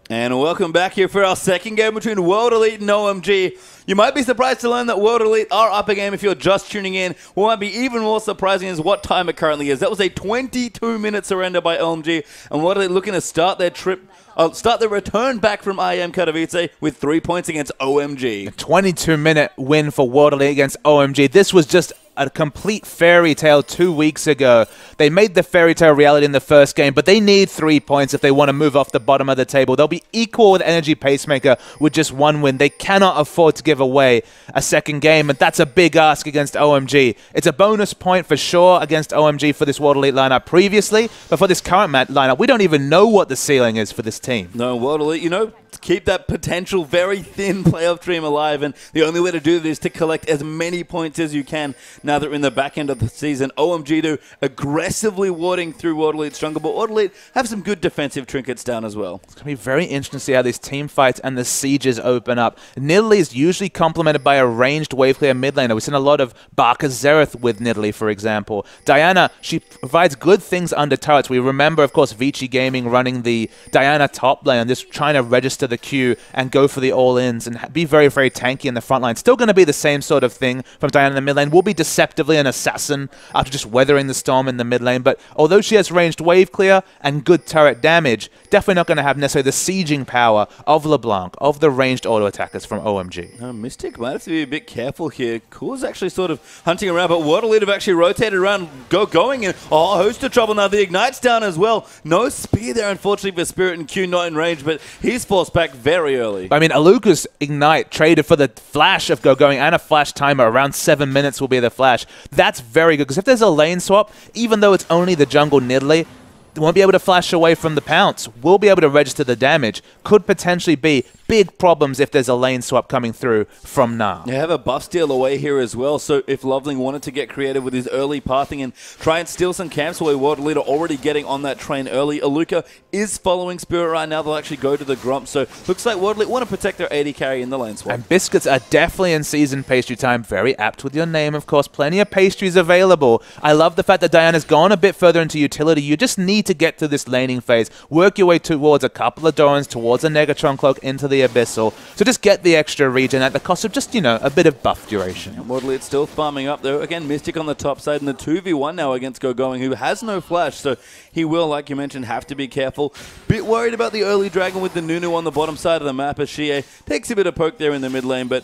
And welcome back here for our second game between World Elite and OMG. You might be surprised to learn that World Elite are up a game if you're just tuning in. What might be even more surprising is what time it currently is. That was a 22-minute surrender by OMG, and World Elite looking to start their return back from IAM Katowice with 3 points against OMG. A 22-minute win for World Elite against OMG. This was just a complete fairy tale 2 weeks ago. They made the fairy tale reality in the first game, but they need 3 points if they want to move off the bottom of the table. They'll be equal with Energy Pacemaker with just 1 win. They cannot afford to give away a second game, and that's a big ask against OMG. It's a bonus point for sure against OMG for this World Elite lineup previously, but for this current lineup, we don't even know what the ceiling is for this team. No, World Elite, you know, keep that potential very thin playoff dream alive, and the only way to do this is to collect as many points as you can now that we're in the back end of the season. OMG do aggressively warding through World Elite stronger, but World Elite have some good defensive trinkets down as well. It's going to be very interesting to see how these team fights and the sieges open up. Nidalee is usually complemented by a ranged wave clear mid laner. We've seen a lot of Barker Xerath with Nidalee, for example. Diana, she provides good things under turrets. We remember, of course, Vici Gaming running the Diana top lane and just trying to register the Q and go for the all-ins and be very, very tanky in the front line. Still going to be the same sort of thing from Diana in the mid lane. Will be deceptively an assassin after just weathering the storm in the mid lane, but although she has ranged wave clear and good turret damage, definitely not going to have necessarily the sieging power of LeBlanc, of the ranged auto attackers from OMG. Mystic might have to be a bit careful here. Cool's actually sort of hunting around, but World Elite have actually rotated around, going, and a host of trouble now. The Ignite's down as well. No spear there, unfortunately, for Spirit and Q not in range, but he's forced back very early. I mean, Aluka's Ignite traded for the flash of going and a flash timer. Around 7 minutes will be the flash. That's very good, because if there's a lane swap, even though it's only the jungle Nidalee, won't be able to flash away from the pounce, will be able to register the damage, could potentially be big problems if there's a lane swap coming through from Na. You have a buff steal away here as well, so if Loveling wanted to get creative with his early pathing and try and steal some camps away, World Leader already getting on that train early. Aluka is following Spirit right now. They'll actually go to the Grump, so looks like World Leader want to protect their AD carry in the lane swap. And biscuits are definitely in season pastry time. Very apt with your name, of course. Plenty of pastries available. I love the fact that Diana's gone a bit further into utility. You just need to get to this laning phase. Work your way towards a couple of Dorans, towards a Negatron Cloak into the Abyssal. So just get the extra regen at the cost of just, you know, a bit of buff duration. And World Leader still farming up though. Again, Mystic on the top side and the 2v1 now against GoGoing, who has no flash. So he will, like you mentioned, have to be careful. Bit worried about the early dragon with the Nunu on the bottom side of the map as Xie takes a bit of poke there in the mid lane, but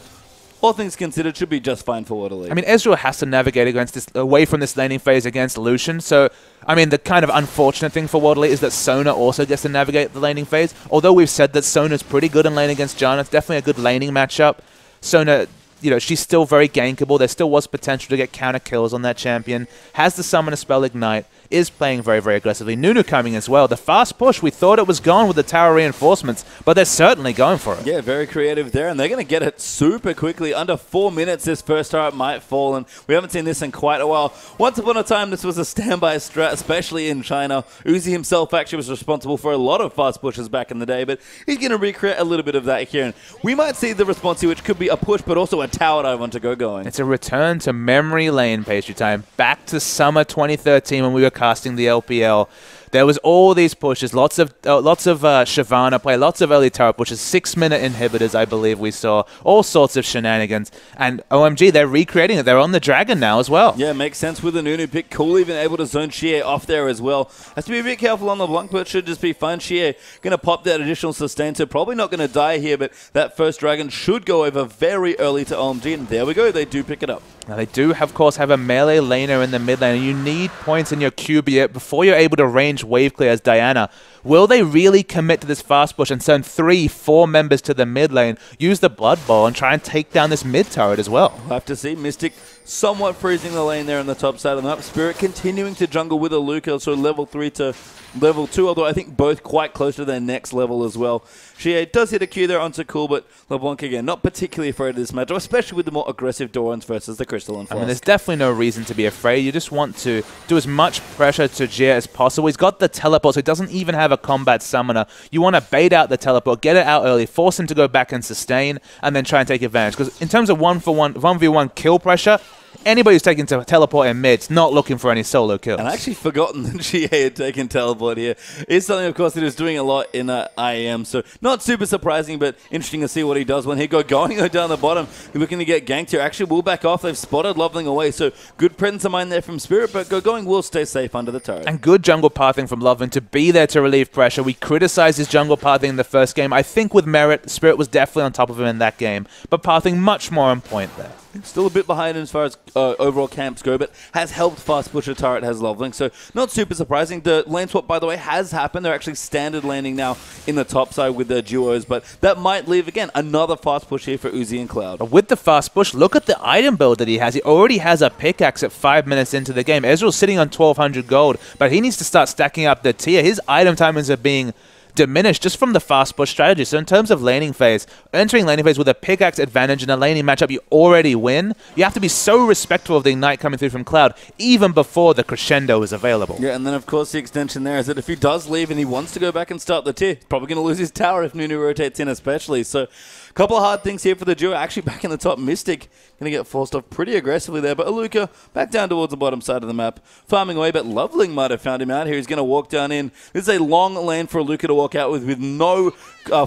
all things considered, should be just fine for Water League. I mean, Ezreal has to navigate against this, away from this laning phase against Lucian. So, I mean, the kind of unfortunate thing for Water League is that Sona also gets to navigate the laning phase. Although we've said that Sona's pretty good in lane against Janna, it's definitely a good laning matchup. Sona, you know, she's still very gankable. There still was potential to get counter kills on that champion. Has the summon a spell Ignite. Is playing very, very aggressively. Nunu coming as well. The fast push, we thought it was gone with the tower reinforcements, but they're certainly going for it. Yeah, very creative there, and they're going to get it super quickly. Under 4 minutes, this first turret might fall, and we haven't seen this in quite a while. Once upon a time, this was a standby strat, especially in China. Uzi himself actually was responsible for a lot of fast pushes back in the day, but he's going to recreate a little bit of that here, and we might see the response here, which could be a push, but also a tower dive on to GoGoing. It's a return to memory lane pastry time, back to summer 2013 when we were casting the LPL. There was all these pushes, lots of Shyvana play, lots of early turret pushes, 6-minute inhibitors, I believe we saw, all sorts of shenanigans. And OMG, they're recreating it. They're on the Dragon now as well. Yeah, makes sense with the Nunu pick. Cool even able to zone Xie off there as well. Has to be a bit careful on the Blanc, but it should just be fine. Xie going to pop that additional sustain, so probably not going to die here, but that first Dragon should go over very early to OMG, and there we go. They do pick it up. Now they do, of course, have a melee laner in the mid lane, and you need points in your QB before you're able to range wave clear as Diana. Will they really commit to this fast push and send 3-4 members to the mid lane, use the Blood Bowl, and try and take down this mid turret as well? We'll have to see. Mystic somewhat freezing the lane there on the top side of the map. Spirit continuing to jungle with Aluka, so level 3 to level 2, although I think both quite close to their next level as well. Xie does hit a Q there onto Cool, but LeBlanc again, not particularly afraid of this matchup, especially with the more aggressive Dorans versus the Crystal and Flask. I mean, there's definitely no reason to be afraid. You just want to do as much pressure to Jia as possible. He's got the teleport, so he doesn't even have a combat summoner. You want to bait out the teleport, get it out early, force him to go back and sustain, and then try and take advantage. Because in terms of 1v1 kill pressure, anybody who's taking to teleport in mid's not looking for any solo kills. And I actually forgotten that Xie had taken teleport here. It's something, of course, that he was doing a lot in IAM, so not super surprising, but interesting to see what he does when he going down the bottom. You're looking to get ganked here. Actually, will back off. They've spotted Loveling away, so good presence of mind there from Spirit, but GoGoing will stay safe under the turret. And good jungle pathing from Loveling to be there to relieve pressure. We criticized his jungle pathing in the first game. I think with merit, Spirit was definitely on top of him in that game, but pathing much more on point there. Still a bit behind as far as overall camps go, but has helped fast push a turret, has Loveling, so not super surprising. The lane swap, by the way, has happened. They're actually standard landing now in the top side with their duos, but that might leave, again, another fast push here for Uzi and Cloud. But with the fast push, look at the item build that he has. He already has a pickaxe at 5 minutes into the game. Ezreal's sitting on 1,200 gold, but he needs to start stacking up the tier. His item timings are being diminished just from the fast push strategy. So in terms of laning phase, entering laning phase with a pickaxe advantage in a laning matchup you already win, you have to be so respectful of the Ignite coming through from Cloud even before the crescendo is available. Yeah, and then of course the extension there is that if he does leave and he wants to go back and start the tier, he's probably going to lose his tower if Nunu rotates in especially. So a couple of hard things here for the duo. Actually back in the top, Mystic going to get forced off pretty aggressively there, but Aluka back down towards the bottom side of the map, farming away, but Loveling might have found him out here. He's going to walk down in. This is a long lane for Aluka to walk out with no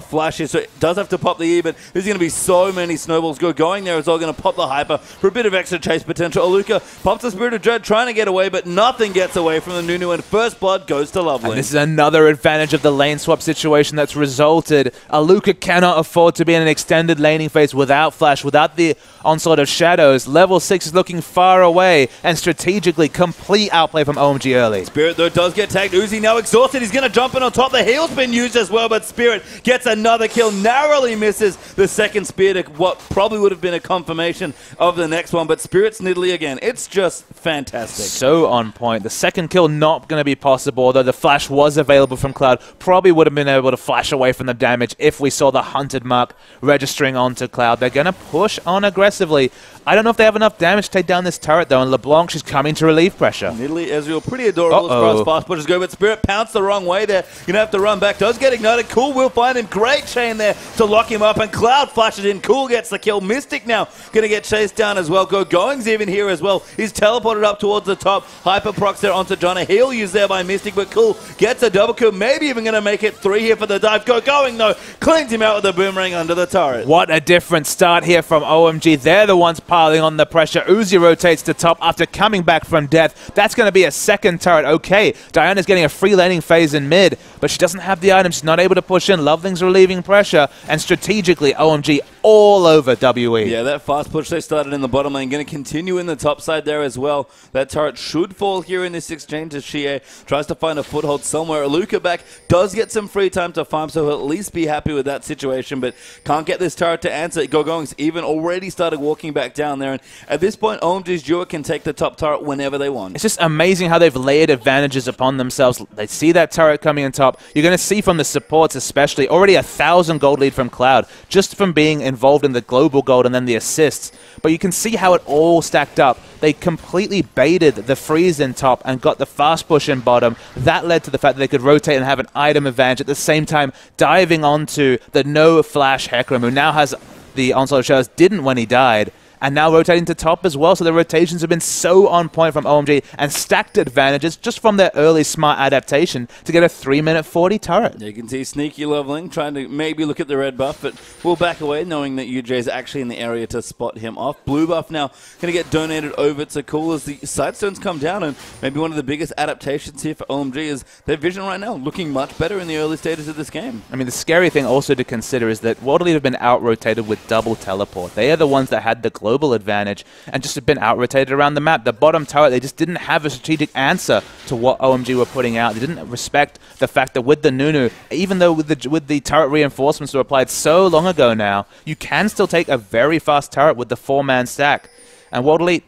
flashes, so it does have to pop the E, but there's going to be so many snowballs going there. It's all going to pop the Hyper for a bit of extra chase potential. Aluka pops the Spirit of Dread trying to get away, but nothing gets away from the Nunu, and first blood goes to Loveling. And this is another advantage of the lane swap situation that's resulted. Aluka cannot afford to be in an extended laning phase without flash, without the onslaught of shadows. Level 6 is looking far away, and strategically complete outplay from OMG early. Spirit, though, does get tagged. Uzi now exhausted. He's going to jump in on top. The heal's been been used as well, but Spirit gets another kill, narrowly misses the second spear to what probably would have been a confirmation of the next one, but Spirit's Nidalee again. It's just fantastic. So on point. The second kill not going to be possible, although the flash was available from Cloud. Probably would have been able to flash away from the damage if we saw the hunted mark registering onto Cloud. They're going to push on aggressively. I don't know if they have enough damage to take down this turret, though, and LeBlanc, she's coming to relieve pressure. Nidalee, Ezreal, pretty adorable as far as fast pushes go, but Spirit pounced the wrong way there. You're going to have to run back. Does get ignited. Cool will find him. Great chain there to lock him up, and Cloud flashes in. Cool gets the kill. Mystic now going to get chased down as well. Going's even here as well. He's teleported up towards the top. Hyper procs there onto John. A heal used there by Mystic, but Cool gets a double kill. Maybe even going to make it 3 here for the dive. Going, though, cleans him out with a boomerang under the turret. What a different start here from OMG. They're the ones piling on the pressure. Uzi rotates to top after coming back from death. That's going to be a second turret. Okay, Diana's getting a free laning phase in mid, but she doesn't have the items. She's not able to push in. Loveling's relieving pressure, and strategically, OMG all over WE. Yeah, that fast push they started in the bottom lane, going to continue in the top side there as well. That turret should fall here in this exchange as Shie tries to find a foothold somewhere. Aluka back does get some free time to farm, so he'll at least be happy with that situation, but can't get this turret to answer. Going's even already started walking back down there, and at this point, OMG's duo can take the top turret whenever they want. It's just amazing how they've layered advantages upon themselves. They see that turret coming in top. You're going to see from the supports especially, already 1,000 gold lead from Cloud, just from being involved in the global gold and then the assists. But you can see how it all stacked up. They completely baited the freeze in top and got the fast push in bottom. That led to the fact that they could rotate and have an item advantage, at the same time diving onto the no flash Hecarim, who now has the Onslaught of Shadows, didn't when he died, and now rotating to top as well. So the rotations have been so on point from OMG and stacked advantages just from their early smart adaptation to get a 3-minute 40 turret. You can see Sneaky Loveling trying to maybe look at the red buff, but we'll back away knowing that UJ is actually in the area to spot him off. Blue buff now going to get donated over to Cool as the Sidestones come down, and maybe one of the biggest adaptations here for OMG is their vision right now looking much better in the early stages of this game. I mean, the scary thing also to consider is that World Elite have been out-rotated with double teleport. They are the ones that had the global advantage and just have been out-rotated around the map. The bottom turret, they just didn't have a strategic answer to what OMG were putting out. They didn't respect the fact that with the Nunu, even though with the turret reinforcements were applied so long ago now, you can still take a very fast turret with the 4-man stack. And World Elite,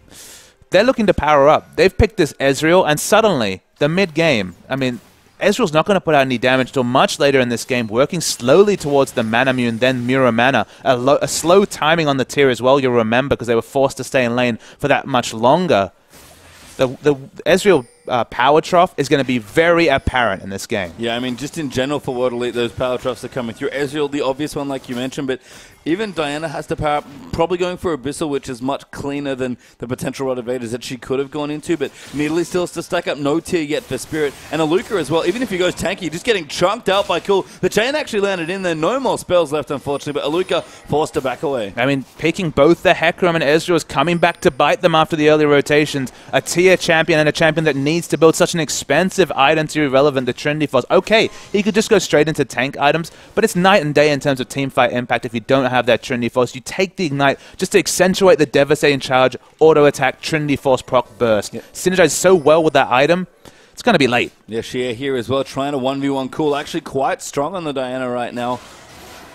they're looking to power up. They've picked this Ezreal, and suddenly, the mid-game, I mean, Ezreal's not going to put out any damage till much later in this game, working slowly towards the Manamune, then Muramana. A slow timing on the tier as well, you'll remember, because they were forced to stay in lane for that much longer. The Ezreal power trough is going to be very apparent in this game. Yeah, I mean, just in general for World Elite, those power troughs are coming through. Ezreal, the obvious one, like you mentioned, but even Diana has to power up, probably going for Abyssal, which is much cleaner than the potential Rod Evaders that she could have gone into, but Nidalee still has to stack up. No tier yet for Spirit. And Aluka as well, even if he goes tanky, just getting chunked out by Cool. The chain actually landed in there. No more spells left, unfortunately, but Aluka forced to back away. I mean, picking both the Hecarim and Ezreal is coming back to bite them after the early rotations. A tier champion and a champion that needs to build such an expensive item to be relevant, the Trinity Force. Okay, he could just go straight into tank items, but it's night and day in terms of teamfight impact if you don't have that Trinity Force. You take the Ignite just to accentuate the devastating charge, auto attack, Trinity Force proc burst. Yep. Synergize so well with that item, it's going to be late. Yeah, Shia here as well, trying to 1v1 Cool. Actually quite strong on the Diana right now.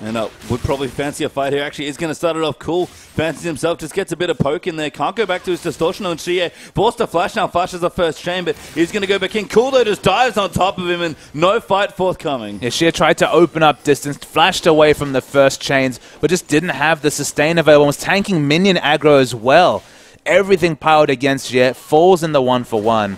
And would probably fancy a fight here. Actually, is going to start it off Cool. Fancies himself, just gets a bit of poke in there. Can't go back to his distortion on Shie. Forced to flash now. Flashes the first chain, but he's going to go back in. Cool, though, just dives on top of him, and no fight forthcoming. Yeah, Shie tried to open up distance, flashed away from the first chains, but just didn't have the sustain available. Was tanking minion aggro as well. Everything piled against Shie. Falls in the 1-for-1.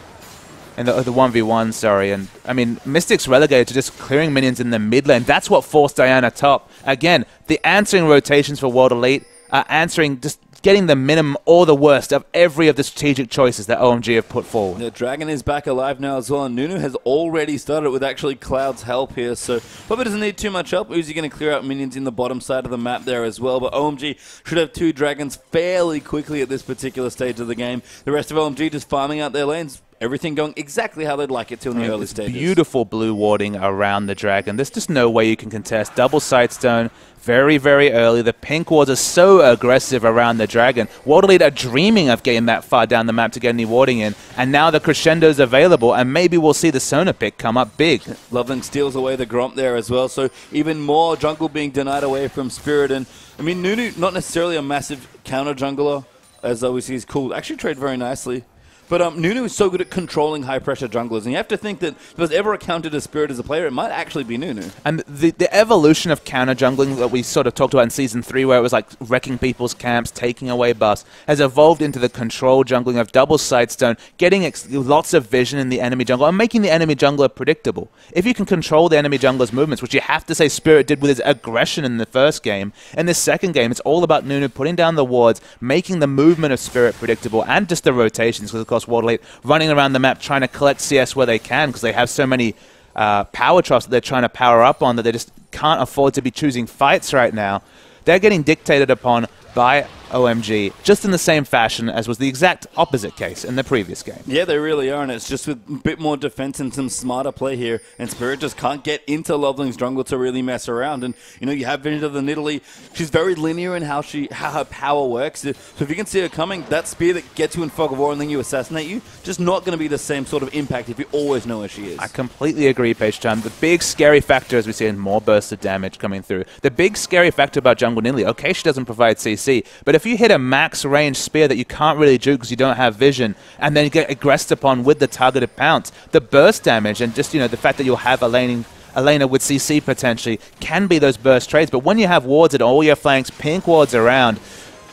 And the 1v1, sorry. And, I mean, Mystic's relegated to just clearing minions in the mid lane. That's what forced Diana top. Again, the answering rotations for World Elite are answering, just getting the minimum or the worst of every of the strategic choices that OMG have put forward. The Dragon is back alive now as well, and Nunu has already started with actually Cloud's help here, so probably doesn't need too much help. Uzi going to clear out minions in the bottom side of the map there as well, but OMG should have 2 Dragons fairly quickly at this particular stage of the game. The rest of OMG just farming out their lanes. everything going exactly how they'd like it to in the early stages. Beautiful blue warding around the dragon. There's just no way you can contest. Double Sightstone very, very early. The pink wards are so aggressive around the dragon. World Elite are dreaming of getting that far down the map to get any warding in, and now the crescendo's available, and maybe we'll see the Sona pick come up big. Loveling steals away the Gromp there as well, so even more jungle being denied away from Spirit. And I mean, Nunu, not necessarily a massive counter jungler, as we see is cool. Actually trade very nicely. But Nunu is so good at controlling high-pressure junglers, and you have to think that if there's ever a counter to Spirit as a player, it might actually be Nunu. And the evolution of counter-jungling that we sort of talked about in Season 3, where it was like wrecking people's camps, taking away buffs, has evolved into the control jungling of Double Sightstone, getting lots of vision in the enemy jungle, and making the enemy jungler predictable. If you can control the enemy jungler's movements, which you have to say Spirit did with his aggression in the first game, in this second game, it's all about Nunu putting down the wards, making the movement of Spirit predictable, and just the rotations, because of course World Elite running around the map trying to collect CS where they can because they have so many power troughs that they're trying to power up on that they just can't afford to be choosing fights right now. They're getting dictated upon by OMG, just in the same fashion as was the exact opposite case in the previous game. Yeah, they really are, and it's just with a bit more defense and some smarter play here, and Spirit just can't get into Loveling's jungle to really mess around. And, you know, you have Vision of the Nidalee. She's very linear in how her power works. So if you can see her coming, that spear that gets you in Fog of War and then you assassinate you, just not going to be the same sort of impact if you always know where she is. I completely agree, Page Chan. The big scary factor, as we see in more bursts of damage coming through, the big scary factor about Jungle Nidalee, okay, she doesn't provide CC, but if you hit a max range spear that you can't really juke because you don't have vision, and then you get aggressed upon with the targeted pounce, the burst damage and just, you know, the fact that you'll have Elena with CC potentially can be those burst trades. But when you have wards at all your flanks, pink wards around,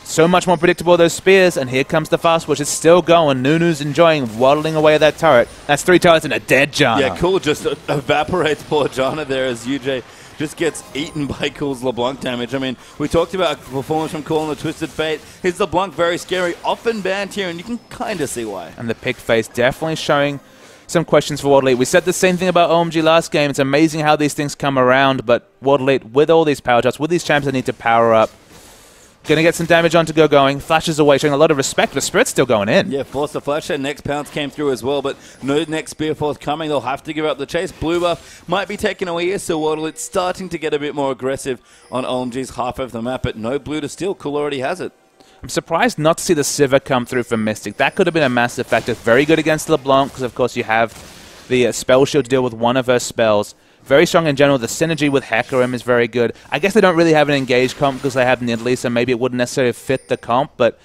so much more predictable those spears, and here comes the fast push. It's still going. Nunu's enjoying waddling away that turret. That's 3 turrets and a dead Janna. Yeah, Cool just evaporates poor Janna there as UJ just gets eaten by Cool's LeBlanc damage. I mean, we talked about performance from Cool in the Twisted Fate. His LeBlanc very scary, often banned here, and you can kind of see why. And the pick face definitely showing some questions for World Elite. We said the same thing about OMG last game. It's amazing how these things come around, but World Elite, with all these power shots, with these champs that need to power up, going to get some damage on to go going. Flashes away, showing a lot of respect, but Spirit's still going in. Yeah, force the flash. That next pounce came through as well, but no next spear forthcoming. They'll have to give up the chase. Blue buff might be taken away here, so World Elite's starting to get a bit more aggressive on OMG's half of the map, but no blue to steal. Cool already has it. I'm surprised not to see the Sivir come through from Mystic. That could have been a massive factor. Very good against LeBlanc, because of course you have the spell shield to deal with one of her spells. Very strong in general. The synergy with Hecarim is very good. I guess they don't really have an engaged comp because they have Nidalee, so maybe it wouldn't necessarily fit the comp, but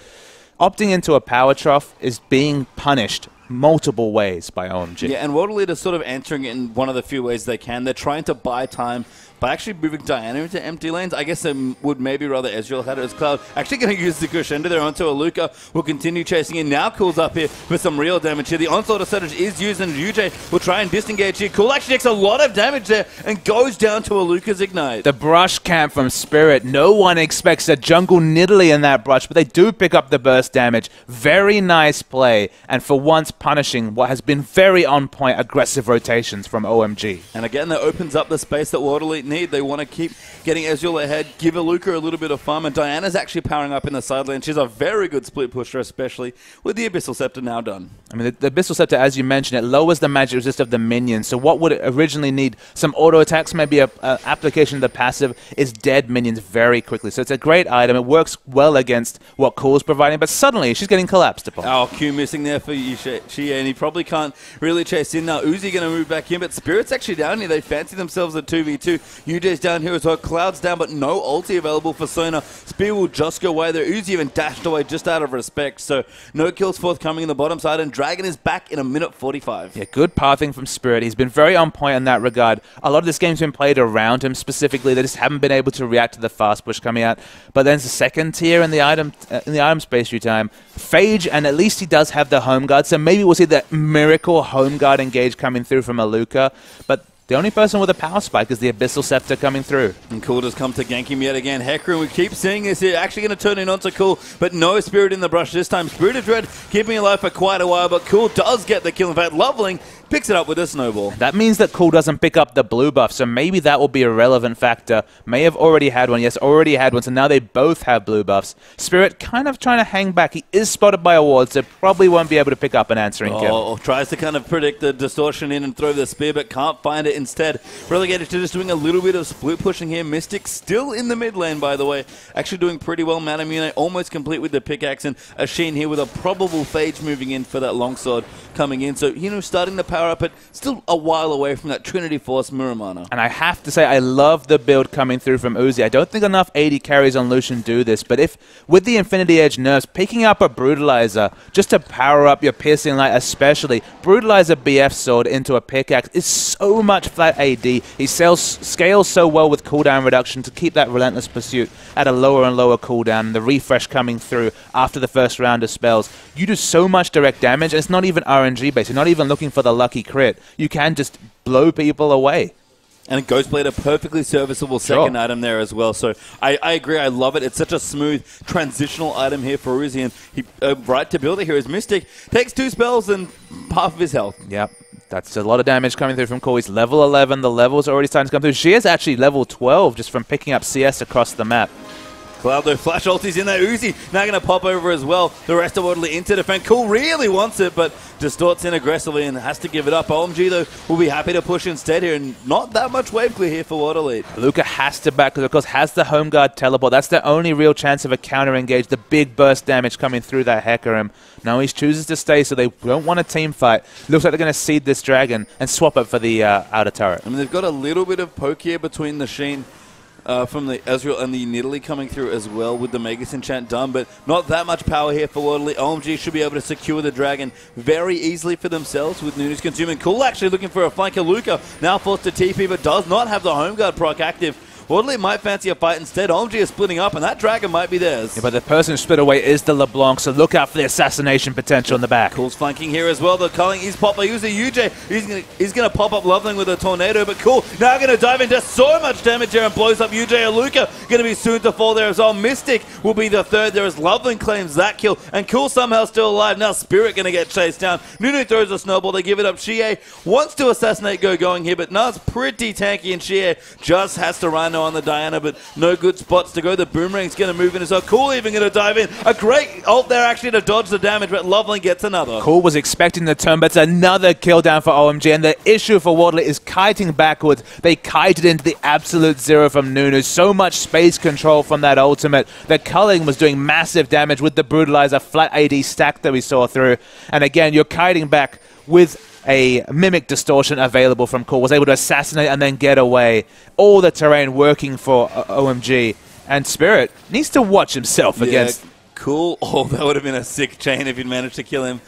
opting into a power trough is being punished multiple ways by OMG. Yeah, and World Elite is sort of answering it in one of the few ways they can. They're trying to buy time by actually moving Diana into empty lanes. I guess they would maybe rather Ezreal had it as Cloud. Actually going to use the crescendo there onto Aluka. Will continue chasing in. Now Cool's up here for some real damage here. The onslaught of Surge is used, and UJ will try and disengage here. Cool actually takes a lot of damage there and goes down to Aluka's Ignite. The brush camp from Spirit. No one expects a jungle Nidalee in that brush, but they do pick up the burst damage. Very nice play, and for once punishing what has been very on-point aggressive rotations from OMG. And again, that opens up the space that World Elite need. They want to keep getting Ezreal ahead, give Aluka a little bit of farm, and Diana's actually powering up in the side lane. She's a very good split pusher, especially with the Abyssal Scepter now done. I mean, the Abyssal Scepter, as you mentioned, it lowers the magic resist of the minions. So what would it originally need? Some auto attacks, maybe a application of the passive, is dead minions very quickly. So it's a great item. It works well against what Cool's providing, but suddenly she's getting collapsed upon. Oh, Q missing there for Xie, and he probably can't really chase in now. Uzi going to move back in, but Spirit's actually down here. They fancy themselves a 2v2. UJ's down here as well. Cloud's down, but no ulti available for Sona. Spear will just go away there. Uzi even dashed away just out of respect. So no kills forthcoming in the bottom side, and Dragon is back in a minute 45. Yeah, good pathing from Spirit. He's been very on point in that regard. A lot of this game's been played around him specifically. They just haven't been able to react to the fast push coming out. But then the second tier in the item space through time, Phage, and at least he does have the home guard. So maybe we'll see that miracle home guard engage coming through from Aluka. But the only person with a power spike is the Abyssal Scepter coming through. And Cool does come to gank him yet again. Hecarim, we keep seeing this here. Actually going to turn in onto Cool, but no Spirit in the brush this time. Spirit of Dread keeping alive for quite a while, but Cool does get the kill. In fact, Loveling picks it up with a snowball. That means that Cool doesn't pick up the blue buff, so maybe that will be a relevant factor. May have already had one. Yes, already had one, so now they both have blue buffs. Spirit kind of trying to hang back. He is spotted by a ward, so probably won't be able to pick up an answering kill. Tries to kind of predict the distortion in and throw the spear, but can't find it instead. Relegated to just doing a little bit of split pushing here. Mystic still in the mid lane, by the way. Actually doing pretty well. Manamune almost complete with the pickaxe, and a Sheen here with a probable phage moving in for that longsword coming in. So, starting to power up, but still a while away from that Trinity Force Muramana. And I have to say, I love the build coming through from Uzi. I don't think enough AD carries on Lucian do this, but if, with the Infinity Edge nerfs, picking up a Brutalizer just to power up your Piercing Light especially, Brutalizer BF sword into a pickaxe is so much flat AD. He scales so well with cooldown reduction to keep that Relentless Pursuit at a lower and lower cooldown, and the refresh coming through after the first round of spells. You do so much direct damage, and it's not even RNG based. You're not even looking for the lucky crit. You can just blow people away. And Ghostblade, a perfectly serviceable second item there as well. So I agree, I love it. It's such a smooth transitional item here for Uzi, and he right to build it here is Mystic. Takes 2 spells and half of his health. Yep. That's a lot of damage coming through from Cole. He's level 11. The levels are already starting to come through. She is actually level 12 just from picking up CS across the map. Cloud, though, flash ulti's in there. Uzi now going to pop over as well. The rest of Waterly into defend. Cool really wants it, but distorts in aggressively and has to give it up. OMG, though, will be happy to push instead here, and not that much wave clear here for Waterly. Luca has to back, because of course has the home guard teleport. That's the only real chance of a counter engage. The big burst damage coming through that Hecarim. Now he chooses to stay, so they don't want a team fight. Looks like they're going to seed this dragon and swap it for the outer turret. I mean, they've got a little bit of poke here between the Sheen from the Ezreal and the Nidalee coming through as well with the Magus enchant done, but not that much power here for Waterly. OMG should be able to secure the dragon very easily for themselves with Nunu's consuming. Cool actually looking for a flanker. Luca now forced to TP, but does not have the home guard proc active. Waterly might fancy a fight instead. OMG is splitting up, and that dragon might be theirs. Yeah, but the person who split away is the LeBlanc, so look out for the assassination potential in the back. Cool's flanking here as well. The culling is popped by Uzi UJ. He's gonna pop up Loveling with a tornado, but Cool now gonna dive in. Does so much damage here and blows up UJ. Aluka gonna be soon to fall there as well. Mystic will be the third there as Loveling claims that kill, and Cool somehow still alive. Now Spirit gonna get chased down. Nunu throws a snowball. They give it up. Shie wants to assassinate going here, but Na's pretty tanky, and Shie just has to rhino on the Diana, but no good spots to go. The Boomerang's going to move in as well. Cool even going to dive in. A great ult there actually to dodge the damage, but Loveling gets another. Cool was expecting the turn, but it's another kill down for OMG, and the issue for Waterly is kiting backwards. They kited into the absolute zero from Nunu. So much space control from that ultimate. The culling was doing massive damage with the Brutalizer flat AD stack that we saw through. And again, you're kiting back with a Mimic Distortion available from Cool. Was able to assassinate and then get away. All the terrain working for OMG. And Spirit needs to watch himself against... Cool. Oh, that would have been a sick chain if he'd managed to kill him.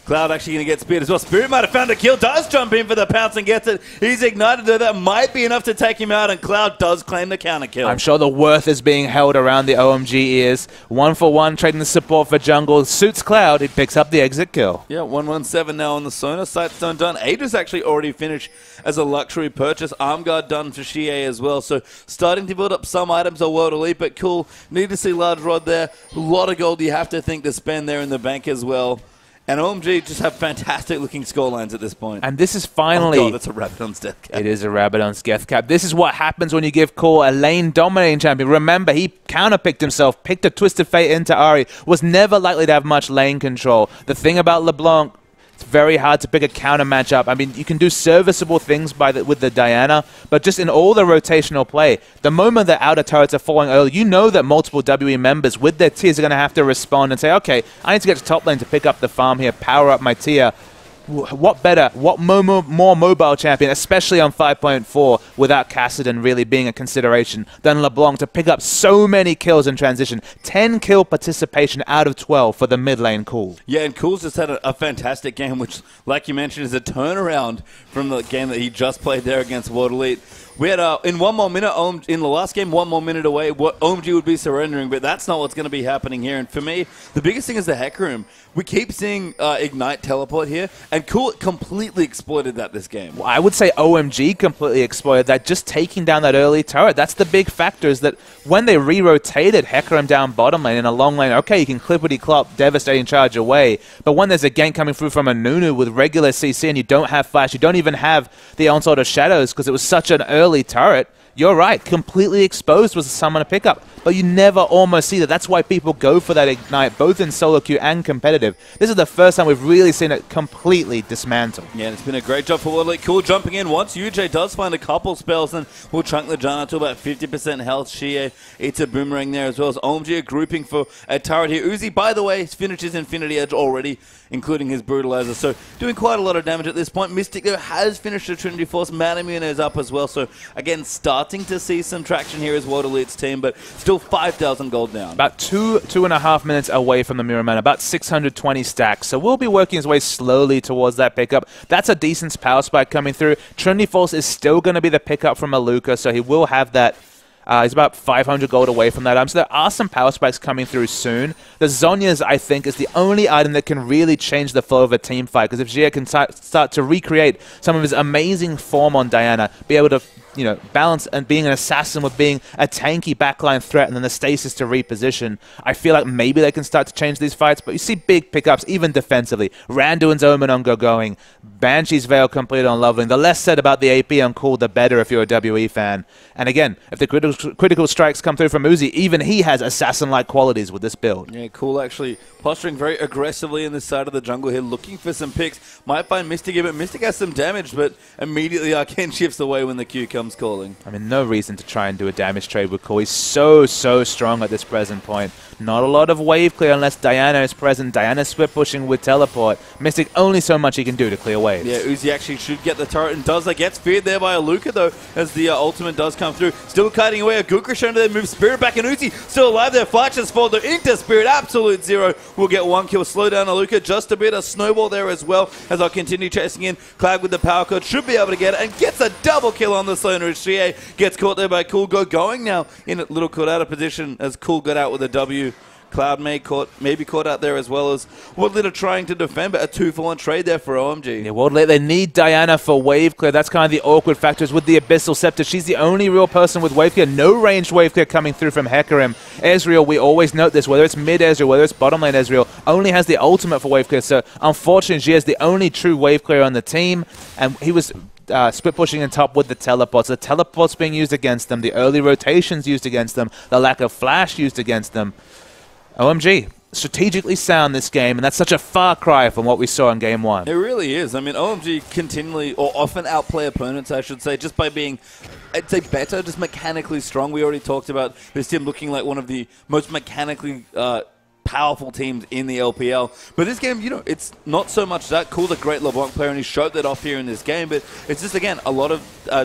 Cloud actually going to get speared as well. Spirit might have found a kill. Does jump in for the pounce and gets it. He's ignited though. That might be enough to take him out, and Cloud does claim the counter kill. I'm sure the worth is being held around the OMG ears. 1-for-1 trading the support for jungle. Suits Cloud. He picks up the exit kill. Yeah, 117 now on the Sona. Sightstone done. Aegis actually already finished as a luxury purchase. Armguard done for Shie as well. So starting to build up some items of World Elite, but cool. Need to see Large Rod there. A lot of gold you have to think to spend there in the bank as well. And OMG just have fantastic looking scorelines at this point. And this is finally... Oh god, that's a Rabadon's death cap. It is a Rabadon's death cap. This is what happens when you give Cole a lane dominating champion. Remember, he counterpicked himself, picked a Twisted Fate into Ahri, was never likely to have much lane control. The thing about LeBlanc, it's very hard to pick a counter matchup. I mean, you can do serviceable things with the Diana, but just in all the rotational play, the moment the outer turrets are falling early, you know that multiple WE members with their tiers are going to have to respond and say, okay, I need to get to top lane to pick up the farm here, power up my tier. What better, what more mobile champion, especially on 5.4, without Kassadin really being a consideration, than LeBlanc to pick up so many kills in transition. 10 kill participation out of 12 for the mid lane Cool. Yeah, and Cool's just had a fantastic game, which, like you mentioned, is a turnaround from the game that he just played there against World Elite. We had in one more minute, in the last game, 1 more minute away, what OMG would be surrendering, but that's not what's going to be happening here. And for me, the biggest thing is the Heck Room. We keep seeing Ignite teleport here, and Cool completely exploited that this game. Well, I would say OMG completely exploited that, just taking down that early turret. That's the big factor, is that when they re-rotated Hecarim down bottom lane in a long lane, okay, you can clippity-clop, devastating charge away, but when there's a gank coming through from a Nunu with regular CC and you don't have flash, you don't even have the Onslaught of Shadows because it was such an early turret, you're right, completely exposed was a summoner pickup. But you never almost see that. That's why people go for that Ignite, both in solo queue and competitive. This is the first time we've really seen it completely dismantled. Yeah, and it's been a great job for World Cool jumping in. Once UJ does find a couple spells, and we'll chunk the Janna to about 50% health. Shie eats a boomerang there as well as OMG grouping for a turret here. Uzi, by the way, finishes Infinity Edge already, including his Brutalizer. So doing quite a lot of damage at this point. Mystic, though, has finished the Trinity Force. Manamune is up as well. So, again, starting to see some traction here as World Elite's team, but still 5,000 gold down. About 2.5 minutes away from the Mirror Man, about 620 stacks. So we'll be working his way slowly towards that pickup. That's a decent power spike coming through. Trinity Force is still going to be the pickup from Aluka, so he will have that. He's about 500 gold away from that. So there are some power spikes coming through soon. The Zhonya's, I think, is the only item that can really change the flow of a team fight, because if Xia can start to recreate some of his amazing form on Diana, be able to balance and being an assassin with being a tanky backline threat and then the stasis to reposition, I feel like maybe they can start to change these fights. But you see big pickups, even defensively. Randuin's Omen on going. Banshee's Veil completed on Loveling. The less said about the AP on Cool, the better if you're a WE fan. And again, if the critical strikes come through from Uzi, even he has assassin-like qualities with this build. Yeah, Cool actually posturing very aggressively in this side of the jungle here, looking for some picks. Might find Mystic here, but Mystic has some damage, but immediately Arcane shifts away when the Q comes calling. I mean, no reason to try and do a damage trade with Cool. He's so strong at this present point. Not a lot of wave clear unless Diana is present. Diana's split pushing with teleport. Mystic, only so much he can do to clear waves. Yeah, Uzi actually should get the turret and does. That gets feared there by Aluka, though, as the ultimate does come through. Still kiting away. A Gukra shown to there, move Spirit back, and Uzi still alive there. Flashes for the Inter Spirit, absolute zero. We'll get one kill. Slow down Aluka just a bit. A snowball there as well, as I'll continue chasing in. Cloud with the power code should be able to get it, and gets a double kill on the Sloaner. Shie gets caught there by Cool. Going now in a little caught out of position as Cool got out with a W. Cloud maybe caught out there as well as World Elite are trying to defend, but a 2-for-1 trade there for OMG. Yeah, World Elite, they need Diana for wave clear. That's kind of the awkward factors with the Abyssal Scepter. She's the only real person with wave clear. No ranged wave clear coming through from Hecarim. Ezreal, we always note this, whether it's mid Ezreal, whether it's bottom lane Ezreal, only has the ultimate for wave clear. So unfortunately, she is the only true wave clear on the team, and he was split pushing in top with the teleports. The teleports being used against them, the early rotations used against them, the lack of flash used against them. OMG, strategically sound this game, and that's such a far cry from what we saw in Game 1. It really is. I mean, OMG continually, or often outplay opponents, I should say, just by being, I'd say, better, just mechanically strong. We already talked about this team looking like one of the most mechanically powerful teams in the LPL. But this game, it's not so much that. Cool's a great LeBlanc player, and he showed that off here in this game, but it's just, again, a lot of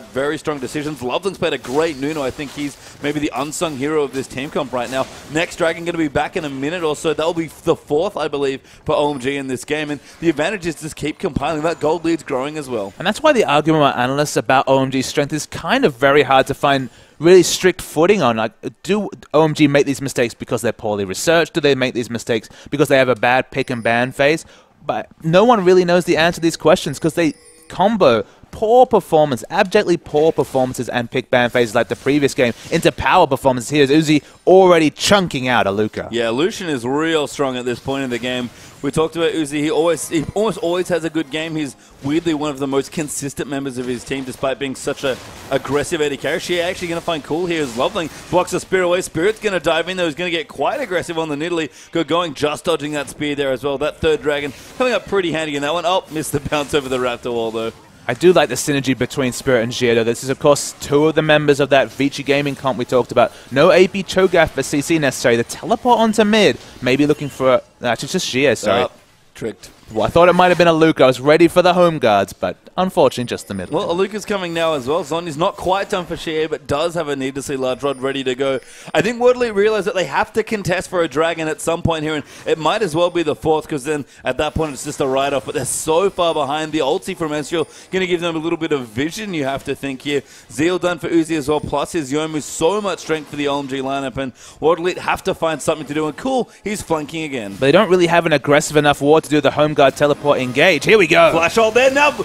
very strong decisions. Loveling's played a great Nuno. I think he's maybe the unsung hero of this team comp right now. Next Dragon going to be back in a minute or so. That'll be the 4th, I believe, for OMG in this game, and the advantage is just keep compiling. That gold lead's growing as well. And that's why the argument by analysts about OMG's strength is kind of very hard to find really strict footing on. Like, do OMG make these mistakes because they're poorly researched? Do they make these mistakes because they have a bad pick and ban phase? But no one really knows the answer to these questions because they combo poor performance, abjectly poor performances and pick ban phases like the previous game into power performances. Here's Uzi already chunking out Aluka. Yeah, Lucian is real strong at this point in the game. We talked about Uzi. He almost always has a good game. He's weirdly one of the most consistent members of his team, despite being such a aggressive AD carry. She's actually going to find Cool here as Loveling blocks the Spirit away. Spirit's going to dive in, though. He's going to get quite aggressive on the Nidalee. Going, just dodging that spear there as well. That 3rd Dragon coming up pretty handy in that one. Oh, missed the bounce over the Raptor wall, though. I do like the synergy between Spirit and Xia. This is, of course, 2 of the members of that Vici Gaming comp we talked about. No AP Cho'Gath for CC necessary. The teleport onto mid. Maybe looking for... actually, just Xia, sorry. Tricked. Well, I thought it might have been Aluka. I was ready for the home guards, but unfortunately just the middle. Well, Aluka's coming now as well. Zonya's not quite done for Shea, but does have a needlessly large rod ready to go. I think World Elite realize that they have to contest for a dragon at some point here, and it might as well be the fourth, because then at that point it's just a write-off. But they're so far behind. The ulti from Ezreal going to give them a little bit of vision, you have to think here. Zeal done for Uzi as well, plus his Yomu. So much strength for the OMG lineup, and World Elite have to find something to do. And cool, he's flanking again. But they don't really have an aggressive enough ward to do the home guard teleport engage. Here we go. Flash ult there now.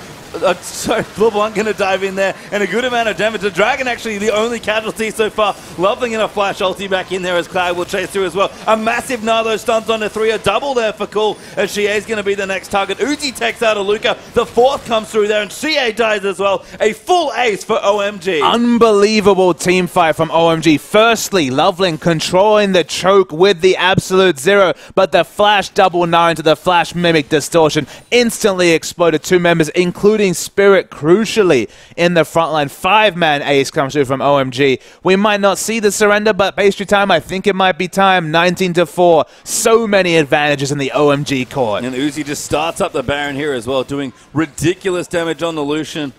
Sorry, LeBlanc going to dive in there, and a good amount of damage. The Dragon actually the only casualty so far. Lovely in a flash ulti back in there as Cloud will chase through as well. A massive Nardo stuns on the 3, a double there for Cool, as Shie's going to be the next target. Uzi takes out Aluka. The fourth comes through there, and Shie dies as well. A full ace for OMG. Unbelievable team fight from OMG. Firstly, Loveling controlling the choke with the absolute zero, but the flash double 9 to the flash mimic distortion instantly exploded 2 members, including Spirit, crucially in the front line. 5-man ace comes through from OMG. We might not see the surrender, but pastry time, I think it might be time. 19-4. So many advantages in the OMG court. And Uzi just starts up the Baron here as well, doing ridiculous damage on the Lucian.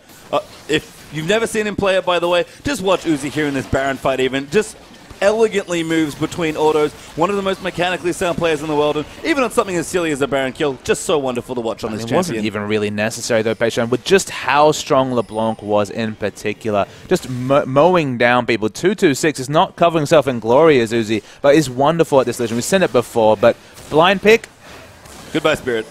If you've never seen him play it, by the way, just watch Uzi here in this Baron fight even. Just elegantly moves between autos. One of the most mechanically sound players in the world, and even on something as silly as a Baron kill, just so wonderful to watch on this champion. It wasn't even really necessary though, Patreon, with just how strong LeBlanc was in particular. Just mowing down people. 226 is not covering himself in glory as Uzi, but is wonderful at this legend. We've seen it before, but blind pick. Goodbye, Spirit.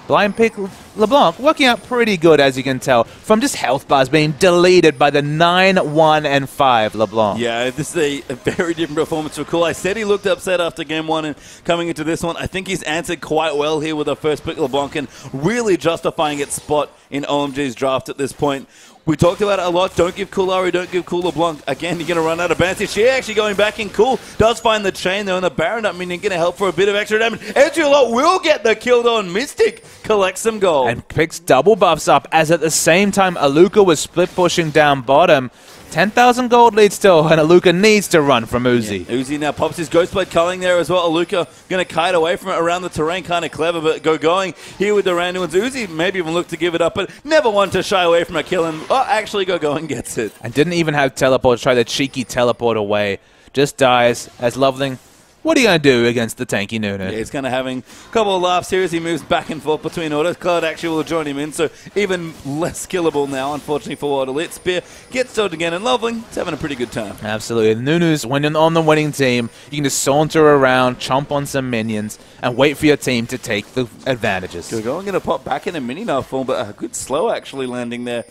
Blind pick LeBlanc working out pretty good, as you can tell, from just health bars being deleted by the 9, 1, and 5 LeBlanc. Yeah, this is a very different performance for Cool. I said he looked upset after game 1, and coming into this one, I think he's answered quite well here with a first pick LeBlanc and really justifying its spot in OMG's draft at this point. We talked about it a lot. Don't give Cool Ari, don't give Cool LeBlanc. Again, you're going to run out of bans. She actually going back in. Cool does find the chain though, and the Baron up meaning going to help for a bit of extra damage. Ezreal will get the kill on. Mystic collects some gold. And picks double buffs up, as at the same time Aluka was split pushing down bottom. 10,000 gold lead still, and Aluka needs to run from Uzi. Yeah. Uzi now pops his Ghostblade culling there as well. Aluka going to kite away from it around the terrain. Kind of clever, but going here with the random ones. Uzi maybe even looked to give it up, but never one to shy away from a kill, and actually going gets it. And didn't even have teleport to try the cheeky teleport away. Just dies as Loveling. What are you going to do against the tanky Nunu? Yeah, he's kind of having a couple of laughs here as he moves back and forth between autos. Cloud actually will join him in, so even less killable now, unfortunately, for World Elite. Spear gets sold again, and Loveling is having a pretty good time. Absolutely. Nunu's winning on the winning team. You can just saunter around, chomp on some minions, and wait for your team to take the advantages. I'm going to pop back in a mini-knife form, but a good slow actually landing there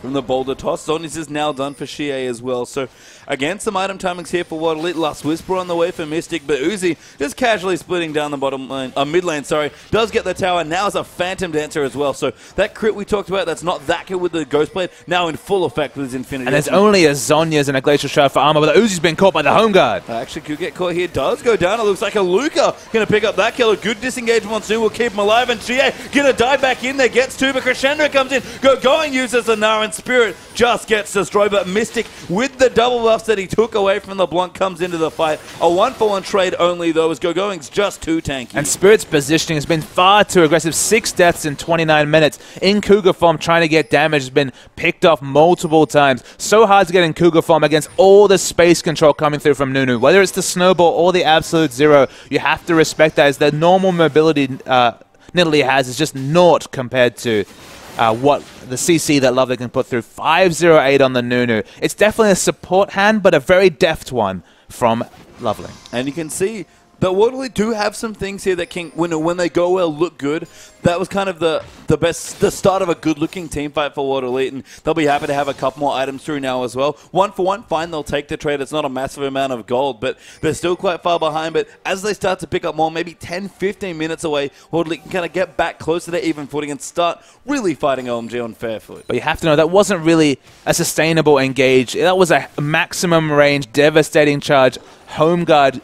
from the boulder toss. Zonius is now done for Shie as well. So, again, some item timings here for World Elite. Last Whisper on the way for Mystic, but Uzi just casually splitting down the bottom lane, mid lane, sorry. Does get the tower. Now is a Phantom Dancer as well. So, that crit we talked about, that's not that good with the Ghostblade, now in full effect with his Infinity. And there's only a Zonya's and a Glacial Shroud for armor, but the Uzi's been caught by the home guard. Actually could get caught here. Does go down. It looks like Aluka going to pick up that kill. A good disengage Monsoon will keep him alive, and Shie going to dive back in there. Gets 2, but Crescendo comes in. Going uses the Nara, and Spirit just gets destroyed, but Mystic, with the double buffs that he took away from LeBlanc, comes into the fight. A 1-for-1 trade only, though, as Gogoing's just too tanky. And Spirit's positioning has been far too aggressive. 6 deaths in 29 minutes. In Cougar form, trying to get damage has been picked off multiple times. So hard to get in Cougar form against all the space control coming through from Nunu. Whether it's the Snowball or the Absolute Zero, you have to respect that, as the normal mobility Nidalee has is just naught compared to what the CC that Lovely can put through. 508 on the Nunu. It's definitely a support hand, but a very deft one from Lovely. And you can see that World Elite do have some things here that can, when they go well, look good. That was kind of the start of a good-looking team fight for World Elite, and they'll be happy to have a couple more items through now as well. 1-for-1, fine, they'll take the trade. It's not a massive amount of gold, but they're still quite far behind. But as they start to pick up more, maybe 10, 15 minutes away, World Elite can kind of get back close to their even footing and start really fighting OMG on fair foot. But you have to know, that wasn't really a sustainable engage. That was a maximum range, devastating charge, home guard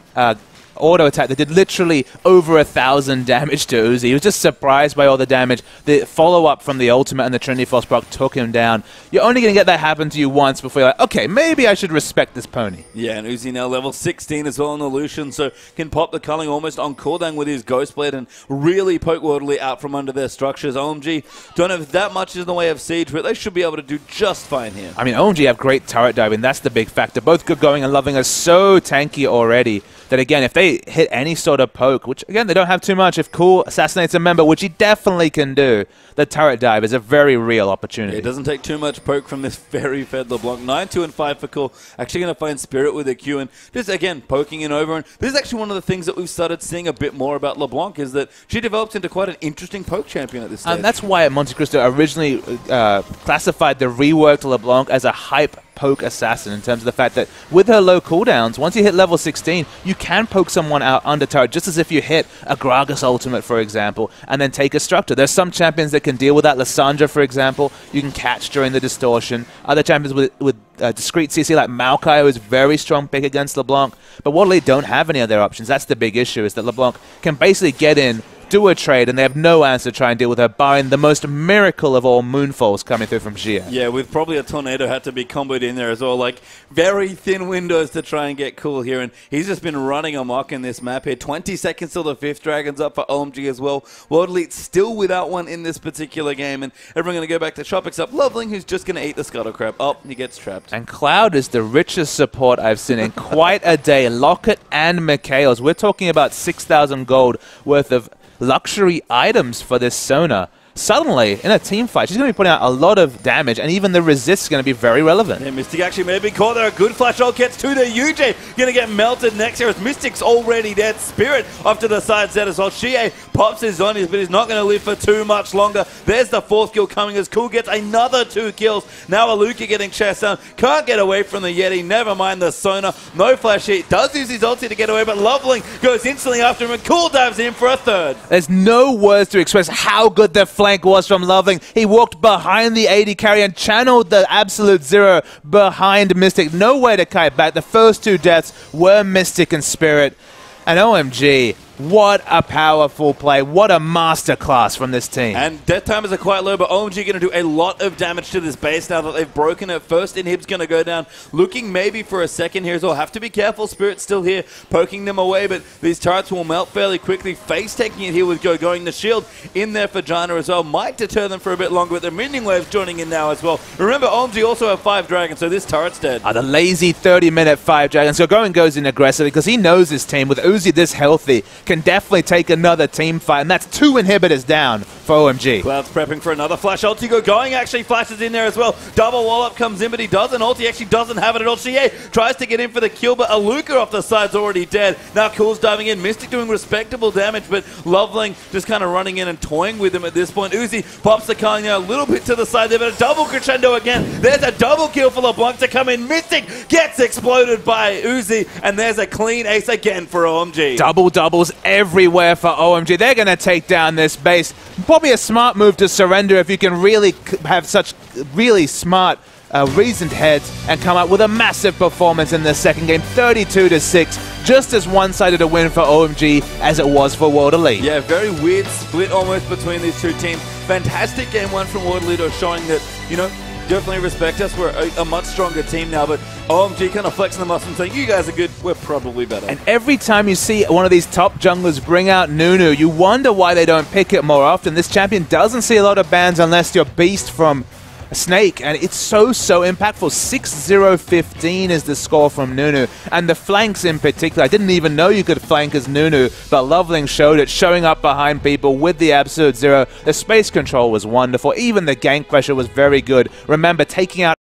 auto attack that did literally over 1,000 damage to Uzi. He was just surprised by all the damage. The follow-up from the ultimate and the Trinity Force proc took him down. You're only going to get that happen to you once before you're like, okay, maybe I should respect this pony. Yeah, and Uzi now level 16 as well on the Lucian, so can pop the culling almost on cooldown with his Ghost Blade and really poke Worldly out from under their structures. OMG don't have that much in the way of siege, but they should be able to do just fine here. I mean, OMG have great turret diving. That's the big factor. Both Good Going and Loving are so tanky already that, again, if they hit any sort of poke, which, again, they don't have too much, if Cool assassinates a member, which he definitely can do, the turret dive is a very real opportunity. Yeah, it doesn't take too much poke from this very fed LeBlanc. 9-2 and 5 for Cool. Actually going to find Spirit with a Q, and just, again, poking in over. And this is actually one of the things that we've started seeing a bit more about LeBlanc, is that she develops into quite an interesting poke champion at this stage. And that's why Monte Cristo originally classified the reworked LeBlanc as a hype poke assassin, in terms of the fact that with her low cooldowns, once you hit level 16, you can poke someone out under turret, just as if you hit a Gragas ultimate, for example, and then take a structure. There's some champions that can deal with that. Lissandra, for example, you can catch during the distortion. Other champions with discrete CC like Maokai, who is very strong pick against LeBlanc, but Waterloo don't have any other options. That's the big issue, is that LeBlanc can basically get in, do a trade, and they have no answer to try and deal with her, barring the most miracle of all Moonfalls coming through from Xia. Yeah, with probably a Tornado had to be comboed in there as well. Like, very thin windows to try and get Cool here, and he's just been running amok in this map here. 20 seconds till the 5th Dragon's up for OMG as well. World Elite still without one in this particular game, and everyone going to go back to shop except Loveling, who's just going to eat the Scuttle Crab. Oh, he gets trapped. And Cloud is the richest support I've seen in quite a day. Locket and Mikhails. We're talking about 6,000 gold worth of luxury items for this Sona. Suddenly, in a team fight, she's going to be putting out a lot of damage, and even the resist is going to be very relevant. Yeah, Mystic actually may be caught there. A good flash ult gets to the UJ. Going to get melted next here as Mystic's already dead. Spirit off to the side set as well. Xie pops his zonies, but he's not going to live for too much longer. There's the 4th kill coming as Cool gets another 2 kills. Now Aluka getting chest down. Can't get away from the Yeti. Never mind the Sona. No flash hit. Does use his ulti to get away, but Loveling goes instantly after him, and Cool dives in for a 3rd. There's no words to express how good the flank was from Loveling. He walked behind the AD carry and channeled the absolute zero behind Mystic. Nowhere to kite back. The first 2 deaths were Mystic and Spirit. And OMG, what a powerful play. What a masterclass from this team. And death timers are quite low, but OMG going to do a lot of damage to this base now that they've broken it. First inhib's going to go down. Looking maybe for a second here as well. Have to be careful. Spirit's still here, poking them away, but these turrets will melt fairly quickly. Face taking it here with going the shield in there for Jaina as well. Might deter them for a bit longer, but the minion wave's joining in now as well. Remember, OMG also have 5 dragons, so this turret's dead. The lazy 30-minute 5 dragons. So Going goes in aggressively because he knows his team, with Uzi this healthy, can definitely take another team fight, and that's 2 inhibitors down for OMG. Cloud's prepping for another flash. Ulti Going actually flashes in there as well. Double wall up comes in, but he doesn't. Ulti actually doesn't have it at all. Xie tries to get in for the kill, but Aluka off the side's already dead. Now Cool's diving in. Mystic doing respectable damage, but Loveling just kind of running in and toying with him at this point. Uzi pops the car now a little bit to the side there, but a double crescendo again. There's a double kill for LeBlanc to come in. Mystic gets exploded by Uzi, and there's a clean ace again for OMG. Double doubles everywhere for OMG. They're going to take down this base. Probably a smart move to surrender if you can really have such really smart reasoned heads and come out with a massive performance in the second game. 32-6, just as one-sided a win for OMG as it was for World Elite. Yeah, very weird split almost between these 2 teams. Fantastic game 1 from World Elite, showing that, you know, definitely respect us. We're a much stronger team now, but OMG kind of flexing the muscle and saying, you guys are good, we're probably better. And every time you see one of these top junglers bring out Nunu, you wonder why they don't pick it more often. This champion doesn't see a lot of bans unless you're Beast from Snake, and it's so impactful. 6-0-15 is the score from Nunu, and the flanks in particular. I didn't even know you could flank as Nunu, but Loveling showed it, showing up behind people with the absolute zero. The space control was wonderful. Even the gank pressure was very good. Remember, taking out